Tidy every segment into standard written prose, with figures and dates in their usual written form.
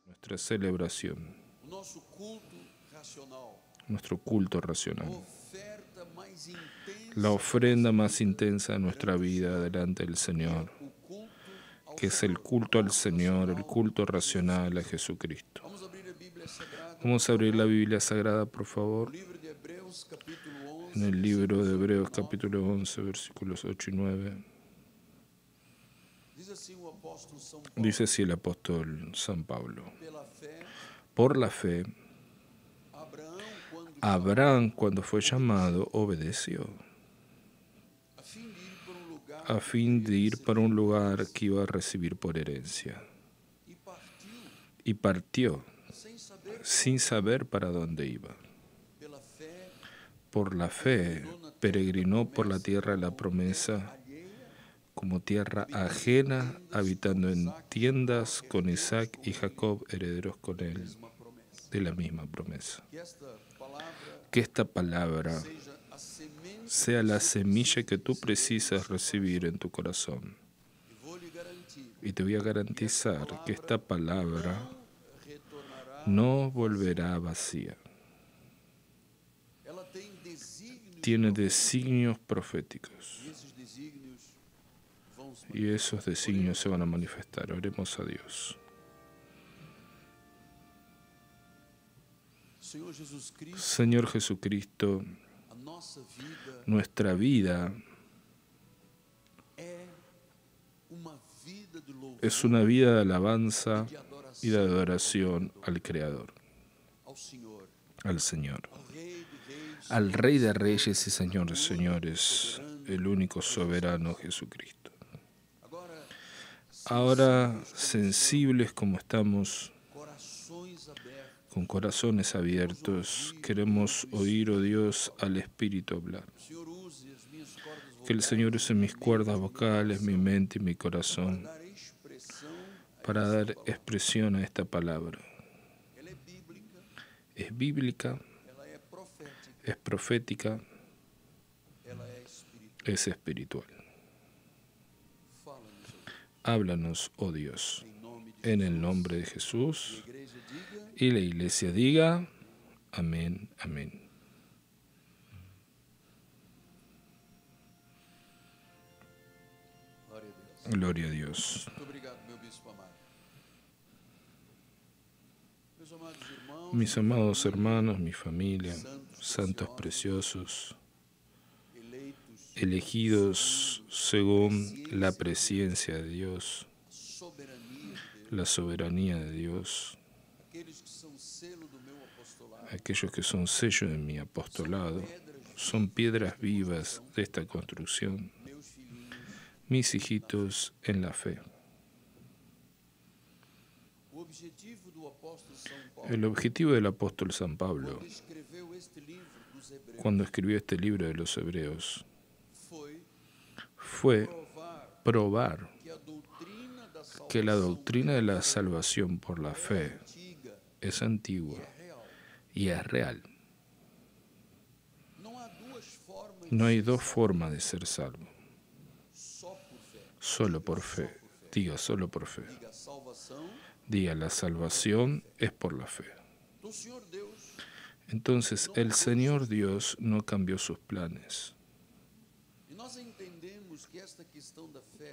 nuestra celebración, nuestro culto racional, la ofrenda más intensa de nuestra vida delante del Señor, que es el culto al Señor, el culto racional a Jesucristo. Vamos a abrir la Biblia Sagrada, por favor, en el libro de Hebreos capítulo 11, versículos 8 y 9. Dice así el apóstol San Pablo: por la fe, Abraham, cuando fue llamado, obedeció, a fin de ir para un lugar que iba a recibir por herencia. Y partió, sin saber para dónde iba. Por la fe, peregrinó por la tierra de la promesa, como tierra ajena, habitando en tiendas con Isaac y Jacob, herederos con él de la misma promesa. Que esta palabra sea la semilla que tú precisas recibir en tu corazón. Y te voy a garantizar que esta palabra no volverá vacía. Tiene designios proféticos. Y esos designios se van a manifestar. Oremos a Dios. Señor Jesucristo, nuestra vida es una vida de alabanza y de adoración al Creador, al Señor, al Rey de Reyes y Señor de Señores, el único soberano Jesucristo. Ahora, sensibles como estamos, con corazones abiertos, queremos oír, oh Dios, al Espíritu hablar. Que el Señor use mis cuerdas vocales, mi mente y mi corazón para dar expresión a esta palabra. Es bíblica, es profética, es espiritual. Háblanos, oh Dios, en el nombre de Jesús. Y la iglesia diga, amén, amén. Gloria a Dios. Mis amados hermanos, mi familia, santos preciosos, elegidos según la presciencia de Dios, la soberanía de Dios, aquellos que son sello de mi apostolado, son piedras vivas de esta construcción, mis hijitos en la fe. El objetivo del apóstol San Pablo, cuando escribió este libro de los Hebreos, fue probar que la doctrina de la salvación por la fe es antigua y es real. No hay dos formas de ser salvo. Solo por fe. Diga, solo por fe. Diga, la salvación es por la fe. Entonces, el Señor Dios no cambió sus planes.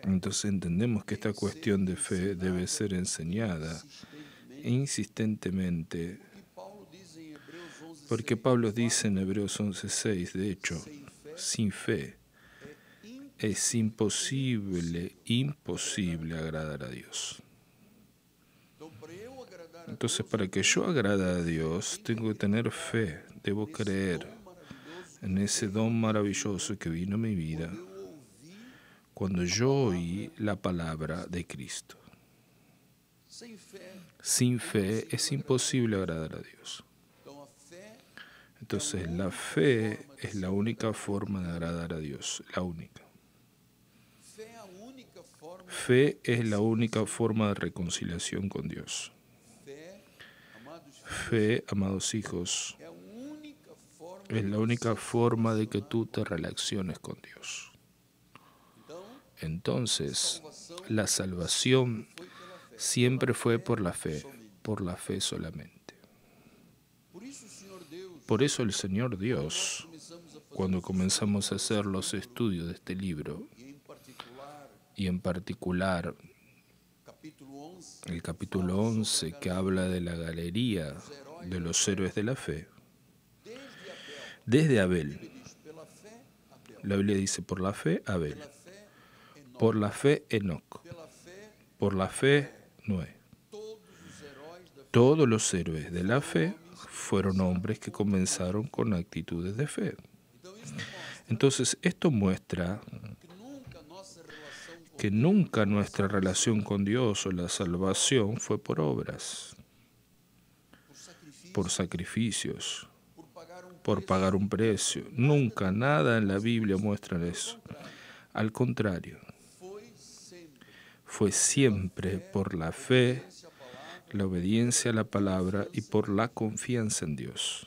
Entonces entendemos que esta cuestión de fe debe ser enseñada insistentemente, porque Pablo dice en Hebreos 11:6, de hecho, sin fe es imposible agradar a Dios. Entonces, para que yo agrade a Dios, tengo que tener fe, debo creer en ese don maravilloso que vino a mi vida cuando yo oí la palabra de Cristo. Sin fe es imposible agradar a Dios. Entonces, la fe es la única forma de agradar a Dios, la única. Fe es la única forma de reconciliación con Dios. Fe, amados hijos, es la única forma de que tú te relaciones con Dios. Entonces, la salvación siempre fue por la fe solamente. Por eso el Señor Dios, cuando comenzamos a hacer los estudios de este libro, y en particular el capítulo 11, que habla de la galería de los héroes de la fe, desde Abel, la Biblia dice por la fe Abel, por la fe Enoc, por la fe Noé. Todos los héroes de la fe fueron hombres que comenzaron con actitudes de fe. Entonces, esto muestra que nunca nuestra relación con Dios o la salvación fue por obras, por sacrificios, por pagar un precio. Nunca, nada en la Biblia muestra eso. Al contrario, fue siempre por la fe, la obediencia a la palabra y por la confianza en Dios.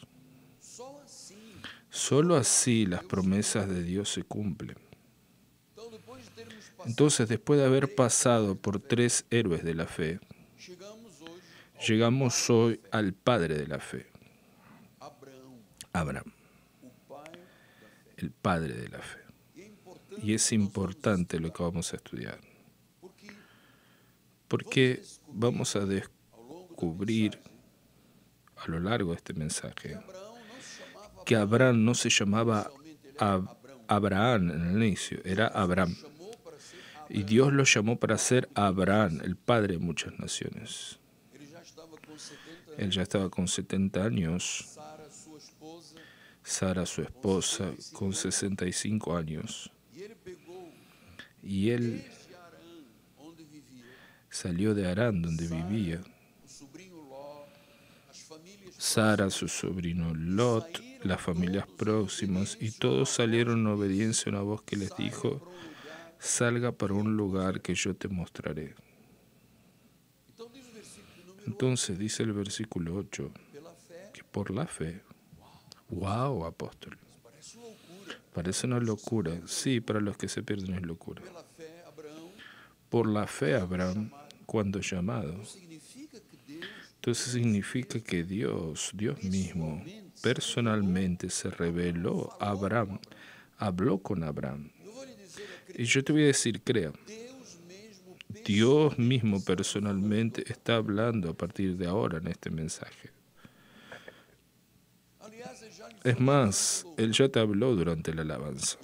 Solo así las promesas de Dios se cumplen. Entonces, después de haber pasado por 3 héroes de la fe, llegamos hoy al padre de la fe, Abraham, el padre de la fe. Y es importante lo que vamos a estudiar, porque vamos a descubrir a lo largo de este mensaje que Abraham no se llamaba Abraham en el inicio, era Abraham. Y Dios lo llamó para ser Abraham, el padre de muchas naciones. Él ya estaba con 70 años, Sara, su esposa, con 65 años. Y él salió de Harán, donde vivía. Sara, su sobrino Lot, las familias próximas, y todos salieron en obediencia a una voz que les dijo: salga para un lugar que yo te mostraré. Entonces dice el versículo 8, que por la fe, ¡wow, apóstol! Parece una locura. Sí, para los que se pierden es locura. Por la fe, Abraham, cuando llamado, entonces significa que Dios mismo, personalmente se reveló a Abraham, habló con Abraham. Y yo te voy a decir, crea, Dios mismo personalmente está hablando a partir de ahora en este mensaje. Es más, Él ya te habló durante la alabanza.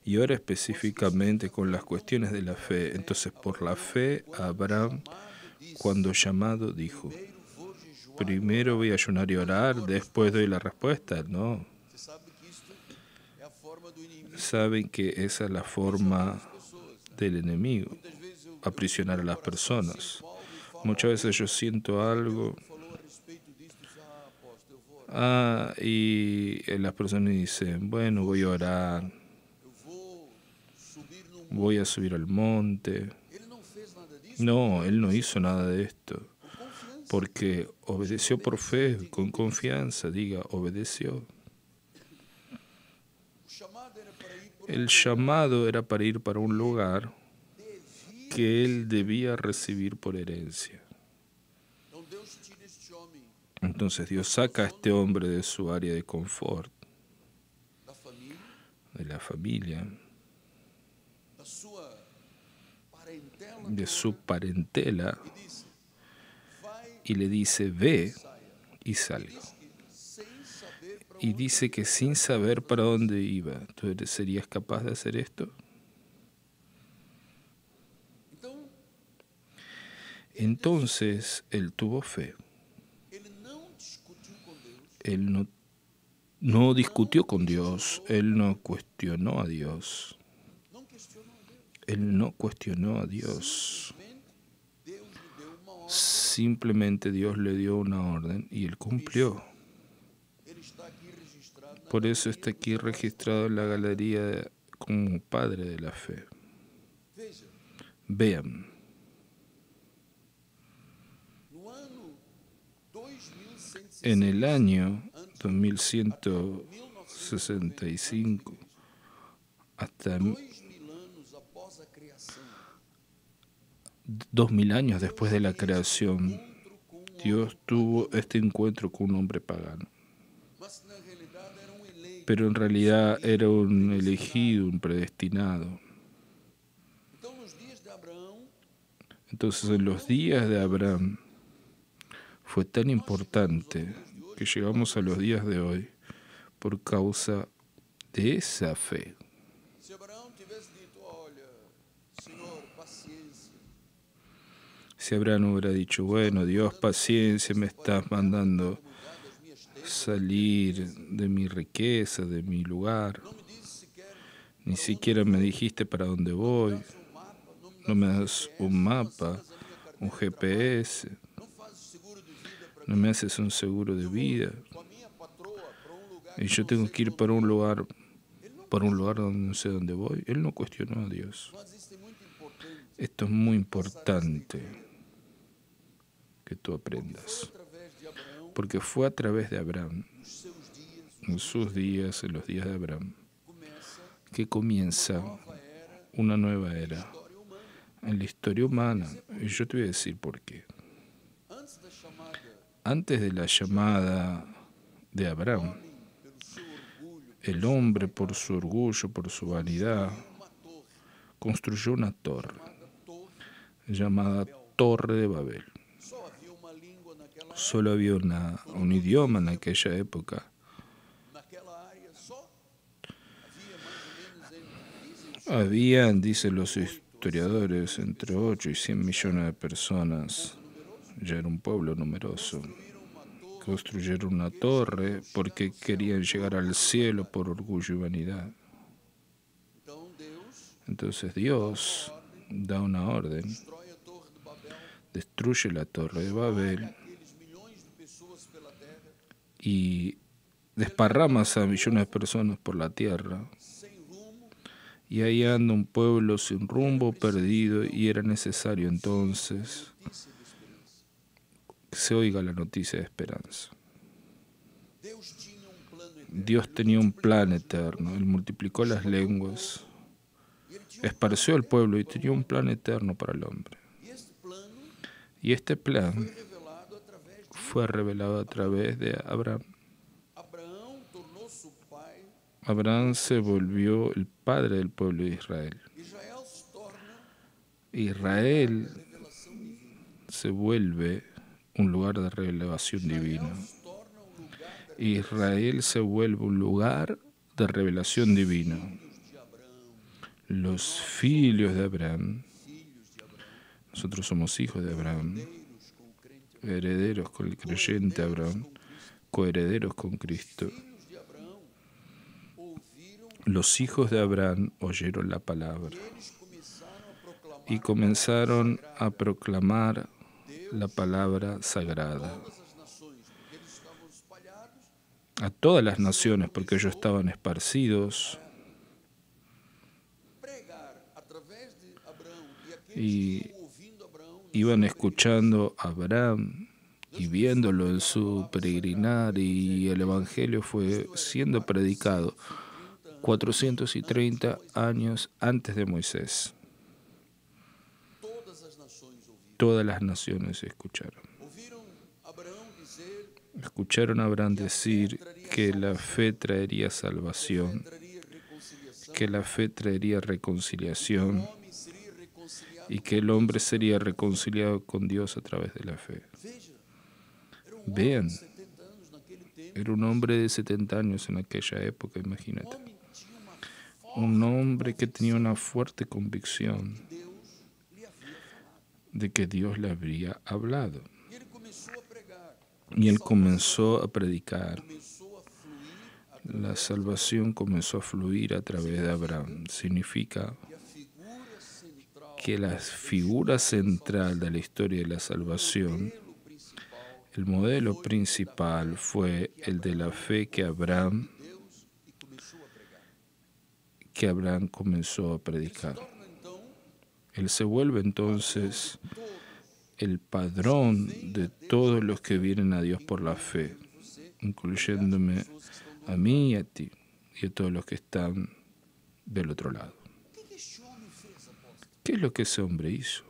Y ahora específicamente con las cuestiones de la fe. Entonces, por la fe, Abraham, cuando llamado, dijo: primero voy a ayunar y orar, después doy la respuesta. No. Saben que esa es la forma del enemigo, aprisionar a las personas. Muchas veces yo siento algo, y las personas dicen: bueno, voy a orar, voy a subir al monte. No, él no hizo nada de esto, porque obedeció por fe, con confianza. Diga, obedeció. El llamado era para ir para un lugar que él debía recibir por herencia. Entonces Dios saca a este hombre de su área de confort, de la familia, de su parentela, y le dice: ve y salga. Y dice que sin saber para dónde iba, ¿tú serías capaz de hacer esto? Entonces él tuvo fe. Él no discutió con Dios, él no cuestionó a Dios. Él no cuestionó a Dios. Simplemente Dios le dio una orden y él cumplió. Por eso está aquí registrado en la galería como padre de la fe. Vean. En el año 2165, hasta 2000 años después de la creación, Dios tuvo este encuentro con un hombre pagano. Pero en realidad era un elegido, un predestinado. Entonces en los días de Abraham fue tan importante que llegamos a los días de hoy por causa de esa fe. Si Abraham hubiera dicho, bueno, Dios, paciencia, me estás mandando salir de mi riqueza, de mi lugar. Ni siquiera me dijiste para dónde voy. No me das un mapa, un GPS. No me haces un seguro de vida. Y yo tengo que ir para un lugar donde no sé dónde voy. Él no cuestionó a Dios. Esto es muy importante que tú aprendas. Porque fue a través de Abraham, en sus días, en los días de Abraham, que comienza una nueva era en la historia humana. Y yo te voy a decir por qué. Antes de la llamada de Abraham, el hombre, por su orgullo, por su vanidad, construyó una torre llamada Torre de Babel. Solo había un idioma en aquella época. Habían, dicen los historiadores, entre 8 y 100 millones de personas. Ya era un pueblo numeroso. Construyeron una torre porque querían llegar al cielo por orgullo y vanidad. Entonces Dios da una orden. Destruye la Torre de Babel y desparramas a millones de personas por la tierra. Y ahí anda un pueblo sin rumbo, perdido, y era necesario entonces que se oiga la noticia de esperanza. Dios tenía un plan eterno. Él multiplicó las lenguas, esparció al pueblo y tenía un plan eterno para el hombre. Y este plan fue revelado a través de Abraham. Abraham se volvió el padre del pueblo de Israel. Israel se vuelve un lugar de revelación divina. Israel se vuelve un lugar de revelación divina. Los filios de Abraham, nosotros somos hijos de Abraham, herederos con el creyente Abraham, coherederos con Cristo. Los hijos de Abraham oyeron la palabra y comenzaron a proclamar la palabra sagrada a todas las naciones, porque ellos estaban esparcidos, y iban escuchando a Abraham y viéndolo en su peregrinar, y el Evangelio fue siendo predicado 430 años antes de Moisés. Todas las naciones escucharon. Escucharon a Abraham decir que la fe traería salvación, que la fe traería reconciliación y que el hombre sería reconciliado con Dios a través de la fe. Vean, era un hombre de 70 años en aquella época, imagínate. Un hombre que tenía una fuerte convicción de que Dios le habría hablado. Y él comenzó a predicar. La salvación comenzó a fluir a través de Abraham. Significa que la figura central de la historia de la salvación, el modelo principal, fue el de la fe que Abraham comenzó a predicar. Él se vuelve entonces el padrón de todos los que vienen a Dios por la fe, incluyéndome a mí y a ti y a todos los que están del otro lado. ¿Qué es lo que ese hombre hizo?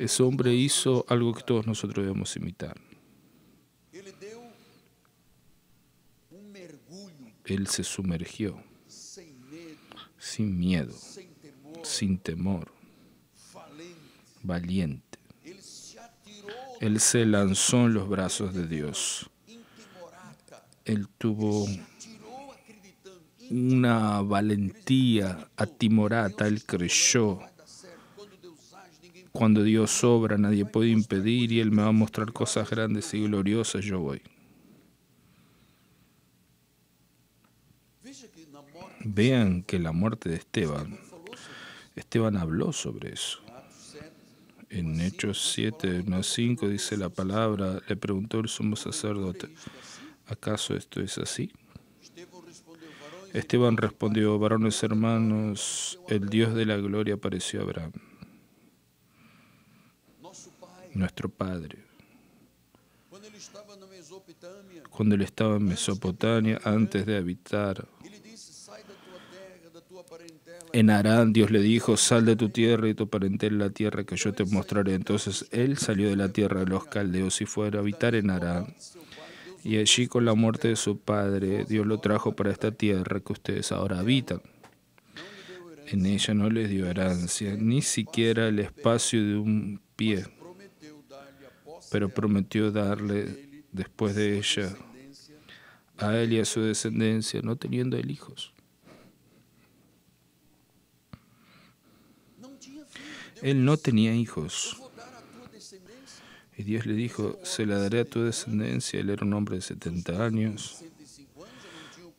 Ese hombre hizo algo que todos nosotros debemos imitar. Él se sumergió sin miedo, sin temor, valiente. Él se lanzó en los brazos de Dios. Él tuvo una valentía atimorata, él creyó. Cuando Dios obra, nadie puede impedir y Él me va a mostrar cosas grandes y gloriosas, yo voy. Vean que la muerte de Esteban habló sobre eso. En Hechos 7, 1 a 5 dice la palabra, le preguntó el sumo sacerdote, ¿acaso esto es así? Esteban respondió, varones hermanos, el Dios de la gloria apareció a Abraham, nuestro padre. Cuando él estaba en Mesopotamia, antes de habitar en Harán, Dios le dijo, sal de tu tierra y tu parentela la tierra que yo te mostraré. Entonces él salió de la tierra de los caldeos y fue a habitar en Harán. Y allí con la muerte de su padre, Dios lo trajo para esta tierra que ustedes ahora habitan. En ella no les dio herencia, ni siquiera el espacio de un pie, pero prometió darle después de ella a él y a su descendencia, no teniendo él hijos. Él no tenía hijos. Y Dios le dijo, se la daré a tu descendencia. Él era un hombre de 70 años.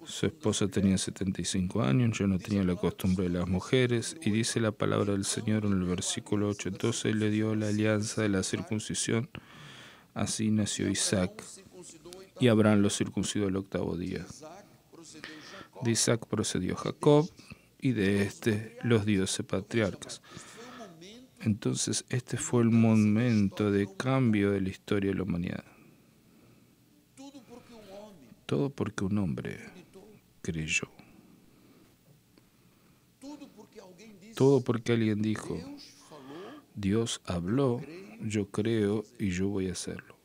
Su esposa tenía 75 años. Yo no tenía la costumbre de las mujeres. Y dice la palabra del Señor en el versículo 8. Entonces Él le dio la alianza de la circuncisión. Así nació Isaac. Y Abraham lo circuncidó el 8º día. De Isaac procedió Jacob. Y de este los 12 patriarcas. Entonces, este fue el momento de cambio de la historia de la humanidad. Todo porque un hombre creyó. Todo porque alguien dijo, Dios habló, yo creo y yo voy a hacerlo.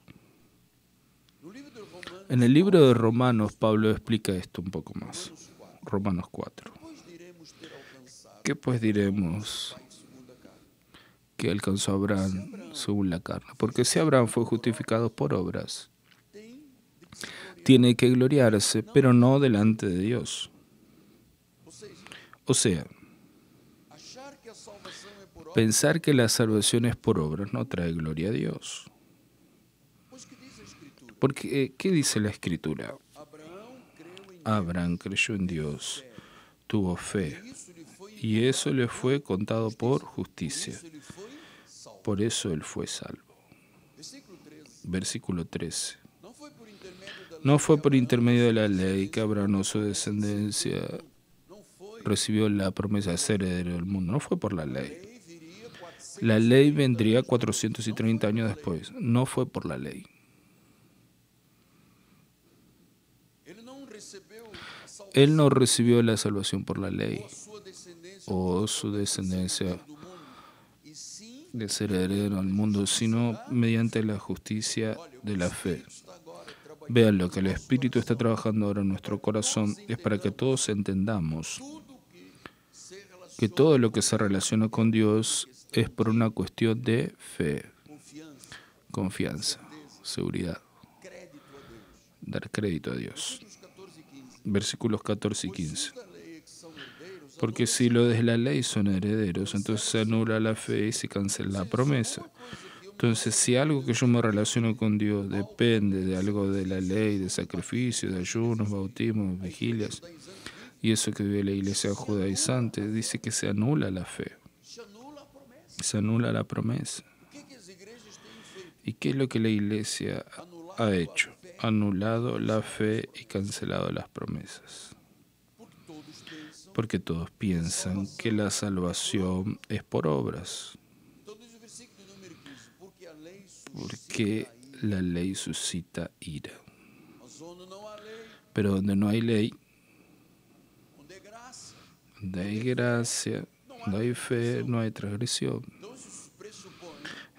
En el libro de Romanos, Pablo explica esto un poco más. Romanos 4. ¿Qué pues diremos que alcanzó Abraham según la carne? Porque si Abraham fue justificado por obras, tiene que gloriarse, pero no delante de Dios. O sea, pensar que la salvación es por obras no trae gloria a Dios. Porque, ¿qué dice la Escritura? Abraham creyó en Dios, tuvo fe, y eso le fue contado por justicia. Por eso él fue salvo. Versículo 13. No fue por intermedio de la ley que Abraham o su descendencia recibió la promesa de ser heredero del mundo. No fue por la ley. La ley vendría 430 años después. No fue por la ley. Él no recibió la salvación por la ley o su descendencia de ser heredero del mundo, sino mediante la justicia de la fe. Vean lo que el Espíritu está trabajando ahora en nuestro corazón es para que todos entendamos que todo lo que se relaciona con Dios es por una cuestión de fe, confianza, seguridad, dar crédito a Dios. Versículos 14 y 15. Porque si los de la ley son herederos, entonces se anula la fe y se cancela la promesa. Entonces, si algo que yo me relaciono con Dios depende de algo de la ley, de sacrificios, de ayunos, bautismos, vigilias, y eso que vive la iglesia judaizante, dice que se anula la fe, se anula la promesa. ¿Y qué es lo que la iglesia ha hecho? Anulado la fe y cancelado las promesas. Porque todos piensan que la salvación es por obras. Porque la ley suscita ira. Pero donde no hay ley, donde hay gracia, donde hay fe, no hay transgresión.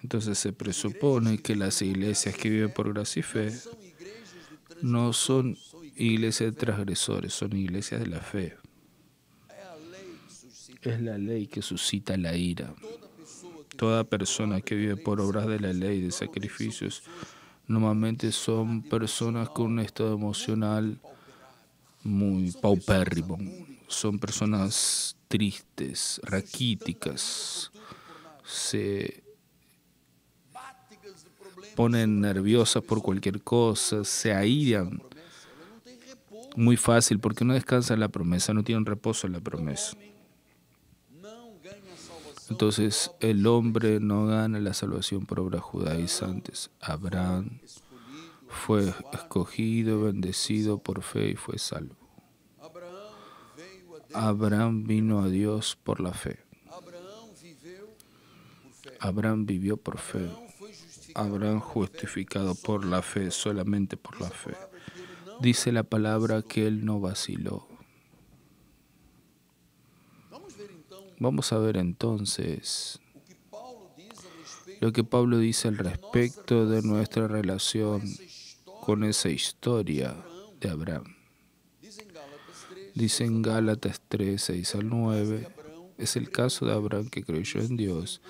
Entonces se presupone que las iglesias que viven por gracia y fe no son iglesias de transgresores, son iglesias de la fe. Es la ley que suscita la ira. Toda persona que vive por obras de la ley, de sacrificios, normalmente son personas con un estado emocional muy paupérrimo. Son personas tristes, raquíticas, se ponen nerviosas por cualquier cosa, se airan muy fácil porque no descansan en la promesa, no tienen reposo en la promesa. Entonces el hombre no gana la salvación por obras judaizantes. Abraham fue escogido, bendecido por fe y fue salvo. Abraham vino a Dios por la fe. Abraham vivió por fe. Abraham justificado por la fe, solamente por la fe. Dice la palabra que él no vaciló. Vamos a ver entonces lo que Pablo dice al respecto de nuestra relación con esa historia de Abraham. Dice en Gálatas 3, 6 al 9, es el caso de Abraham que creyó en Dios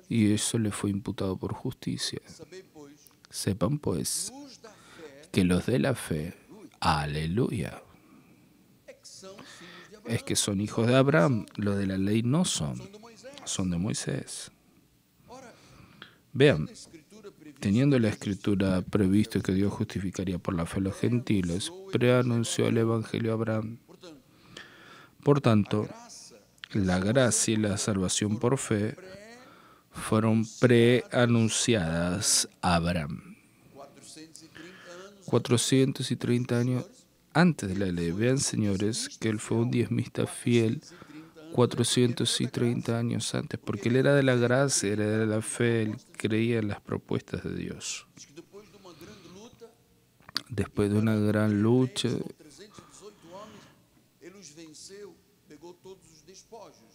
y eso le fue imputado por justicia. Sepan pues que los de la fe, aleluya, es que son hijos de Abraham, los de la ley no son, son de Moisés. Vean, teniendo la Escritura previsto que Dios justificaría por la fe a los gentiles, preanunció el Evangelio a Abraham. Por tanto, la gracia y la salvación por fe fueron preanunciadas a Abraham 430 años antes de la ley. Vean, señores, que él fue un diezmista fiel 430 años antes, porque él era de la gracia, era de la fe, él creía en las propuestas de Dios. Después de una gran lucha,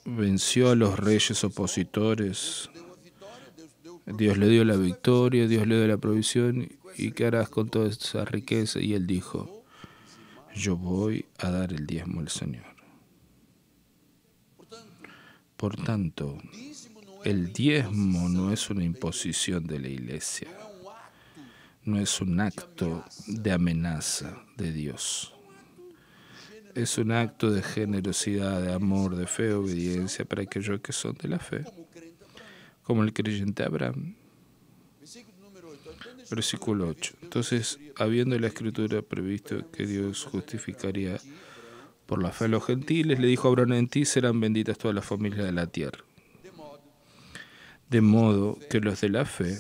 venció a los reyes opositores. Dios le dio la victoria, Dios le dio la provisión. ¿Y qué harás con toda esa riqueza? Y él dijo, yo voy a dar el diezmo al Señor. Por tanto, el diezmo no es una imposición de la iglesia, no es un acto de amenaza de Dios. Es un acto de generosidad, de amor, de fe, obediencia para aquellos que son de la fe, como el creyente Abraham. Versículo 8. Entonces, habiendo la Escritura previsto que Dios justificaría por la fe a los gentiles, le dijo a Abraham, en ti serán benditas todas las familias de la tierra. De modo que los de la fe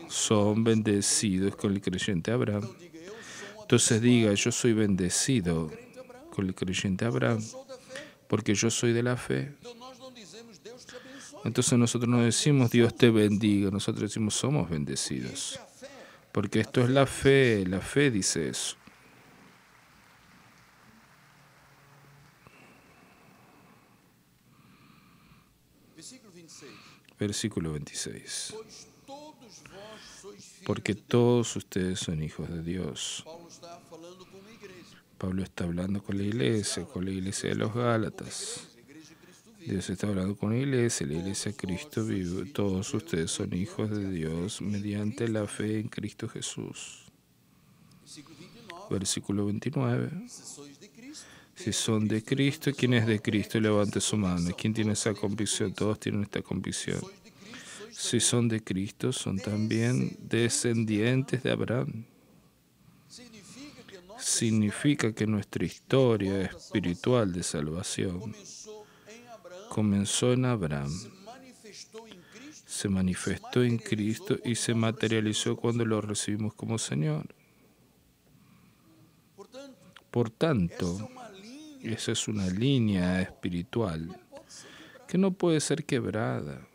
son bendecidos con el creyente Abraham. Entonces diga, yo soy bendecido con el creyente Abraham, porque yo soy de la fe. Entonces nosotros no decimos Dios te bendiga, nosotros decimos somos bendecidos, porque esto es la fe dice eso. Versículo 26. Porque todos ustedes son hijos de Dios. Pablo está hablando con la iglesia de los Gálatas. Dios está hablando con la iglesia de Cristo vive. Todos ustedes son hijos de Dios mediante la fe en Cristo Jesús. Versículo 29. Si son de Cristo, ¿quién es de Cristo? Levante su mano. ¿Quién tiene esa convicción? Todos tienen esta convicción. Si son de Cristo, son también descendientes de Abraham. Significa que nuestra historia espiritual de salvación comenzó en Abraham, se manifestó en Cristo y se materializó cuando lo recibimos como Señor. Por tanto, esa es una línea espiritual que no puede ser quebrada.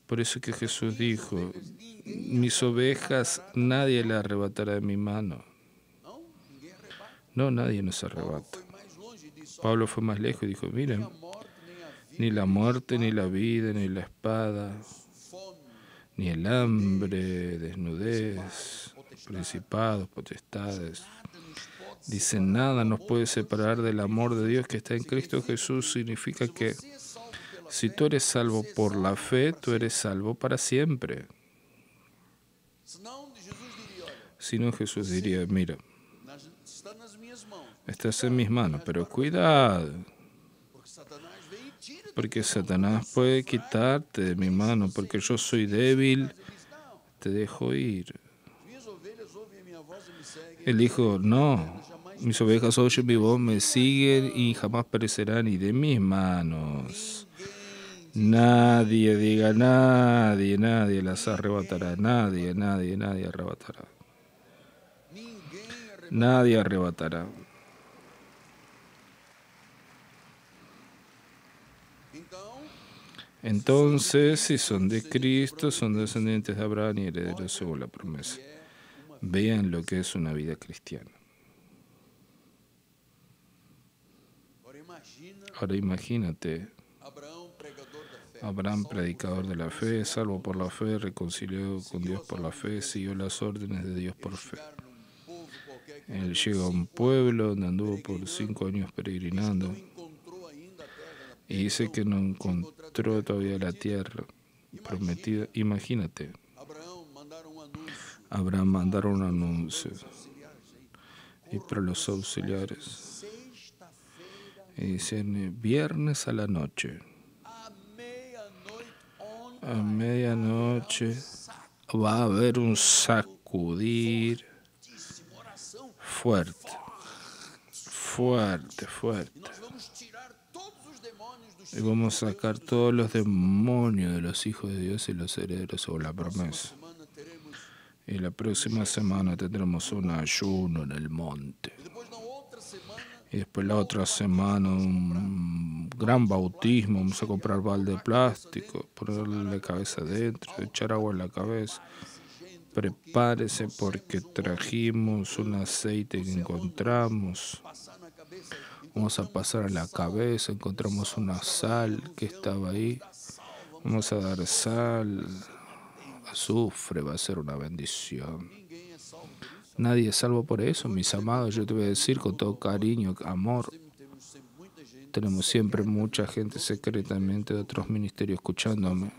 Por eso que Jesús dijo, mis ovejas nadie las arrebatará de mi mano. No, nadie nos arrebata. Pablo fue más lejos y dijo, miren, ni la muerte, ni la vida, ni la espada, ni el hambre, desnudez, principados, potestades. Dice, nada nos puede separar del amor de Dios que está en Cristo Jesús. Significa que si tú eres salvo por la fe, tú eres salvo para siempre. Si no, Jesús diría, mira, estás en mis manos, pero cuidado, porque Satanás puede quitarte de mi mano, porque yo soy débil, te dejo ir. Él dijo, no, mis ovejas oyen mi voz, me siguen y jamás perecerán, y de mis manos nadie, diga nadie, nadie las arrebatará, nadie arrebatará. Nadie arrebatará. Entonces, si son de Cristo, son descendientes de Abraham y herederos según la promesa. Vean lo que es una vida cristiana. Ahora imagínate, Abraham, predicador de la fe, salvo por la fe, reconciliado con Dios por la fe, siguió las órdenes de Dios por fe. Él llega a un pueblo donde anduvo por 5 años peregrinando y dice que no encontró todavía la tierra prometida. Imagínate, Abraham mandaron un anuncio y para los auxiliares y dicen viernes a la noche, a medianoche va a haber un sacudir fuerte, fuerte, fuerte. Y vamos a sacar todos los demonios de los hijos de Dios y los herederos sobre la promesa. Y la próxima semana tendremos un ayuno en el monte. Y después la otra semana un gran bautismo. Vamos a comprar balde de plástico, ponerle la cabeza adentro, echar agua en la cabeza. Prepárese porque trajimos un aceite que encontramos. Vamos a pasar a la cabeza, encontramos una sal que estaba ahí. Vamos a dar sal, azufre, va a ser una bendición. Nadie es salvo por eso, mis amados. Yo te voy a decir con todo cariño, amor. Tenemos siempre mucha gente secretamente de otros ministerios escuchándome.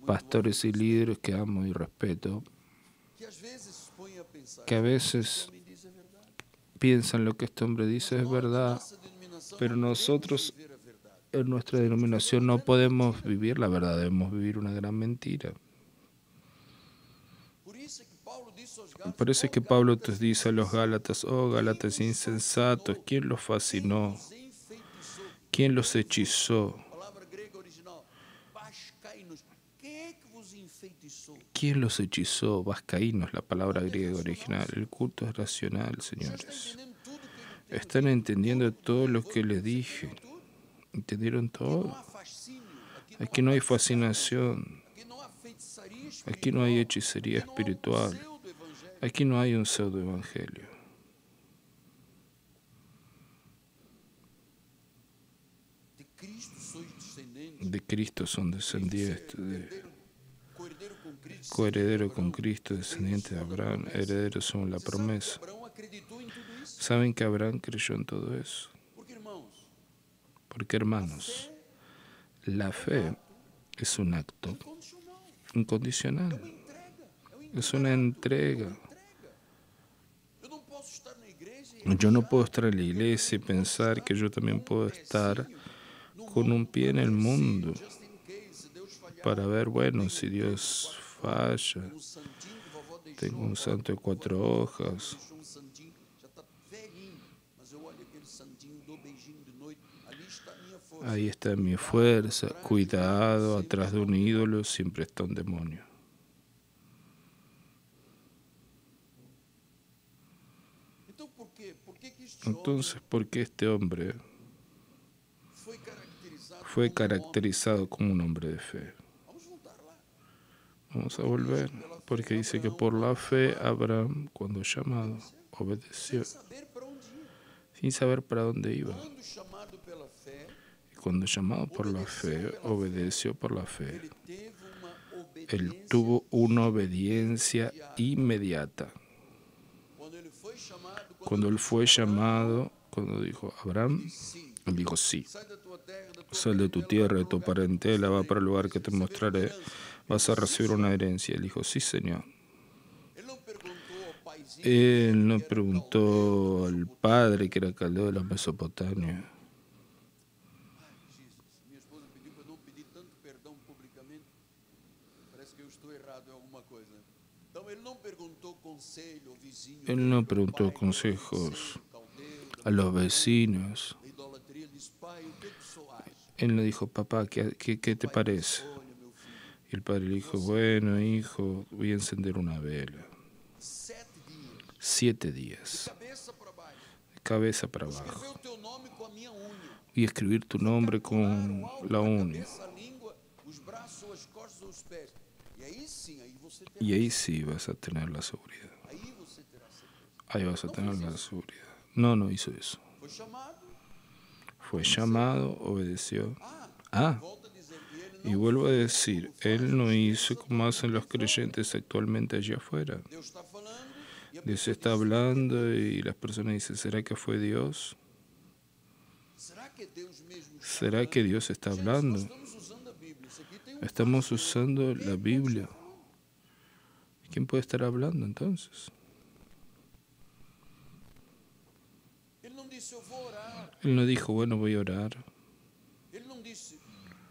Pastores y líderes que amo y respeto. Que a veces piensan lo que este hombre dice es verdad. Pero nosotros en nuestra denominación no podemos vivir la verdad, debemos vivir una gran mentira. Por eso es que Pablo te dice a los Gálatas, oh Gálatas insensatos, ¿quién los fascinó? ¿Quién los hechizó? ¿Quién los hechizó? Vascaínos, la palabra griega original. El culto es racional, señores. Están entendiendo todo lo que les dije. ¿Entendieron todo? Aquí no hay fascinación. Aquí no hay hechicería espiritual. Aquí no hay un pseudo-evangelio. De Cristo son descendientes, coheredero con Cristo, descendiente de Abraham, herederos son la promesa. ¿Saben que Abraham creyó en todo eso? Porque, hermanos, la fe es un acto incondicional. Es una entrega. Yo no puedo estar en la iglesia y pensar que yo también puedo estar con un pie en el mundo para ver, bueno, si Dios falla. Tengo un santo de 4 hojas. Ahí está mi fuerza. Cuidado, atrás de un ídolo siempre está un demonio. Entonces, ¿por qué este hombre fue caracterizado como un hombre de fe? Vamos a volver, porque dice que por la fe Abraham, cuando llamado, obedeció, sin saber para dónde iba. Y cuando llamado por la fe, obedeció por la fe. Él tuvo una obediencia inmediata. Cuando él fue llamado, cuando dijo Abraham, él dijo sí. Sal de tu tierra, de tu parentela, va para el lugar que te mostraré, vas a recibir una herencia. Él dijo, sí, Señor. Él no preguntó al padre que era caldeo de la Mesopotamia. Mi esposa pediu para eu não pedir tanto perdão publicamente. Parece que eu estou errado em alguma coisa. Então ele não perguntou conselho ao vizinho. Él no preguntó consejos a los vecinos. Da idolatria, ele disse: Pai, o que o senhor acha? Él le dijo, papá, ¿qué te parece? Olha, meu filho, Y el padre le dijo, bueno, hijo, voy a encender una vela. 7 dias, 7 días, cabeça para baixo. de cabeza para Escreveu abajo. o teu nome com a minha unha. Y escribir tu nombre con la uña. Cabeça, a língua, os braços, as costas, os pés. E aí sim, aí você terá. Y ahí sí vas a tener la seguridad. Aí você terá certeza. Ahí vas a tener la seguridad. No, no hizo eso. Foi chamado. Fue llamado, obedeció. Volta a dizer, e ele Y não. vuelvo a decir, él no hizo como hacen los creyentes actualmente allá afuera. Deus está falando e a Dios pessoa está hablando y las personas dicen, ¿será que fue Dios? será que Deus mesmo está ¿Será falando? que Dios está Gente, hablando? nós estamos usando a Bíblia. Isso aqui tem Estamos usando la Biblia. ¿Quién puede estar hablando entonces? Ele não disse eu vou orar. Él no dijo, bueno, voy a orar. Ele não disse,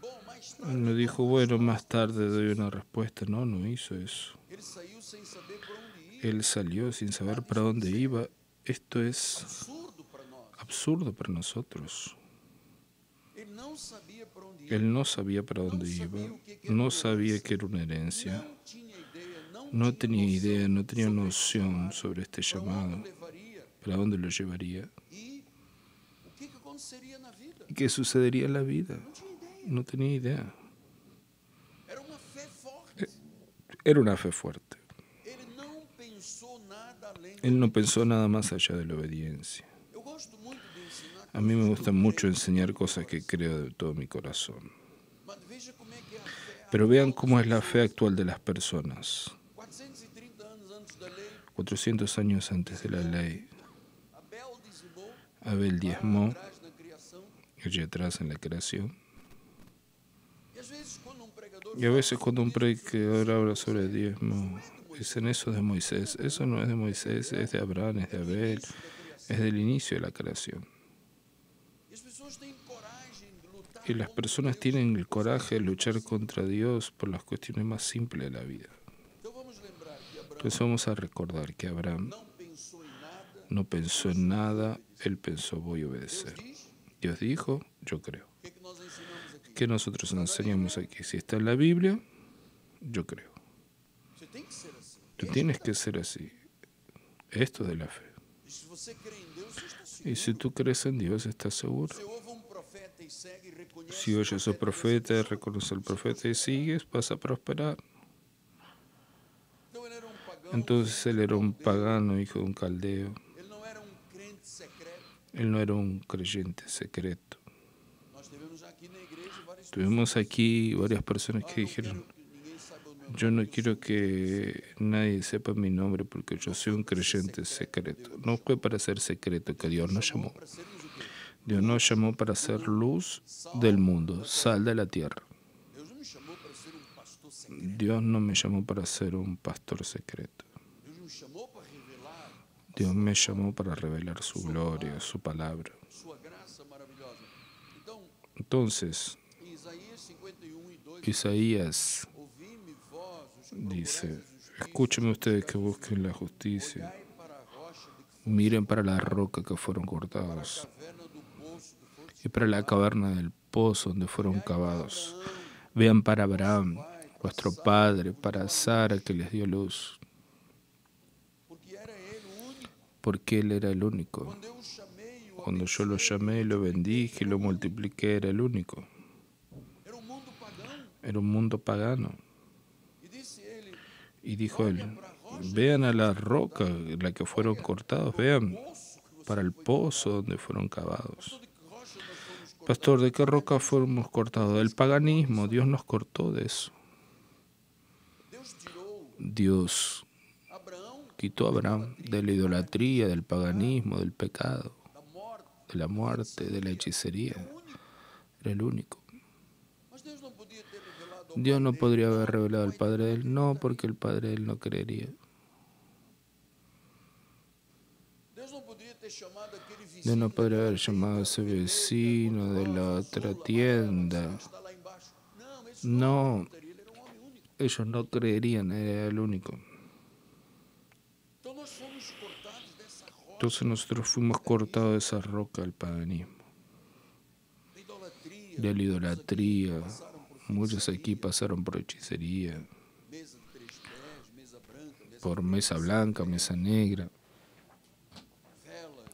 bom, mais tarde. Él no dijo, bueno, más tarde doy una respuesta. No, no hizo eso. Ele saiu sem saber para onde ir. Él salió sin saber para dónde iba. Esto es Absurdo para nós. absurdo para nosotros. Ele não sabia para onde ir. Él no sabía para dónde iba, no sabía que era una herencia, no tenía idea, no tenía noción sobre este llamado, levaria para dónde lo llevaría e o que aconteceria na vida. y qué sucedería en la vida. Não tinha ideia. No tenía idea. Era uma fé forte. Era una fe fuerte. Ele não pensou nada além. Él no pensó nada más allá de la obediencia. Eu gosto muito de ensinar. A mí me gusta mucho enseñar cosas que creo de todo mi corazón. Mas veja como é que é a fé. Pero vean cómo es la fe actual de las personas. 430 anos antes da lei, 400 años antes de la ley, Abel dizimou Abel diezmó atrás na criação. allá atrás en la creación. E às vezes quando pregador Y a veces cuando un predicador habla sobre el diezmo, dicen eso es de Moisés. Eso no es de Moisés, es de Abraham, es de Abel, es del inicio de la creación. e as pessoas têm coragem de lutar. Y las personas tienen el coraje de luchar contra Dios por las cuestiones más simples de la vida. Então vamos lembrar que Abraão Entonces vamos a recordar que Abraham não pensou em nada. no pensó en nada, él pensó voy a obedecer. Diz, Dios dijo, yo creo. o que é que nós ensinamos aqui? ¿Qué nosotros enseñamos aquí? Si está en la Biblia, yo creo. Você tem que ser assim. Tú tienes que ser así. Esto es de la fe. E se você crê em Deus, você está seguro. Y si tú crees en Dios, estás seguro. Você ouve um profeta e segue e reconhece. Si oyes al profeta, reconoce al profeta y sigues, vas a prosperar. Então ele era pagão. Entonces él era un pagano, hijo de un caldeo. Ele não era crente secreto. Él no era un creyente secreto. Nós tivemos aqui na igreja várias Tuvimos aquí varias personas que não dijeron, quero que ninguém saiba o meu nome. yo no quiero que nadie sepa mi nombre porque yo soy un creyente secreto. No fue para ser secreto que Dios nos llamó. Para sermos o quê? Dios nos llamó para ser luz del mundo, sal de la tierra. Deus não me chamou para ser pastor secreto. Dios no me llamó para ser un pastor secreto. Deus me chamou para revelar Dios me llamó para revelar su gloria, su palabra. sua graça maravilhosa. Então, Entonces, em Isaías 51:2, Isaías ouvi-me vós, os que dice, procurais a justiça, escúcheme ustedes que busquen la justicia, olhai para a rocha de que miren para la roca que fueron cortados caverna do poço que foste. y para la caverna del pozo donde fueron cavados. Vean para Abraham, vuestro padre, para Sara que les dio luz, Porque era ele o único. porque él era el único. Quando eu o chamei, o Cuando yo lo llamé, lo bendije y lo multipliqué, era el único. era um mundo pagão. Era un mundo pagano. E disse ele, Y dijo él, vean a la roca en la que fueron cortados, vean poço que você para el pozo donde fueron cavados. de que rocha nós fomos cortados. Pastor, ¿de qué roca fuimos cortados? Del paganismo, Dios nos cortó de eso. Dios quitó a Abraham de la idolatría, del paganismo, del pecado, de la muerte, de la hechicería. Era el único. Dios no podría haber revelado al padre de él, no, porque el padre de él no creería. Dios no podría haber llamado a ese vecino de la otra tienda. No, ellos no creerían, era el único. Entonces nosotros fuimos cortados de esa roca del paganismo, de la idolatría. Muchos aquí pasaron por hechicería, por mesa blanca, mesa negra,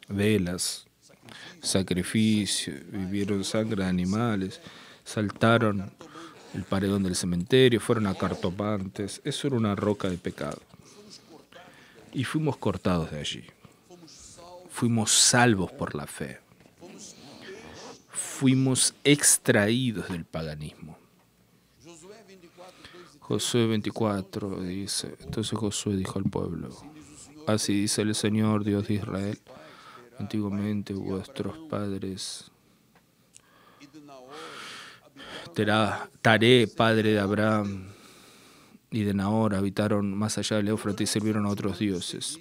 velas, sacrificio, vivieron sangre de animales, saltaron el paredón del cementerio, fueron a cartomantes. Eso era una roca de pecado. Y fuimos cortados de allí. Fuimos salvos por la fe. Fuimos extraídos del paganismo. Josué 24 dice, entonces Josué dijo al pueblo, así dice el Señor Dios de Israel, antiguamente vuestros padres, Taré, padre de Abraham y de Nahor, habitaron más allá del Éufrates y sirvieron a otros dioses.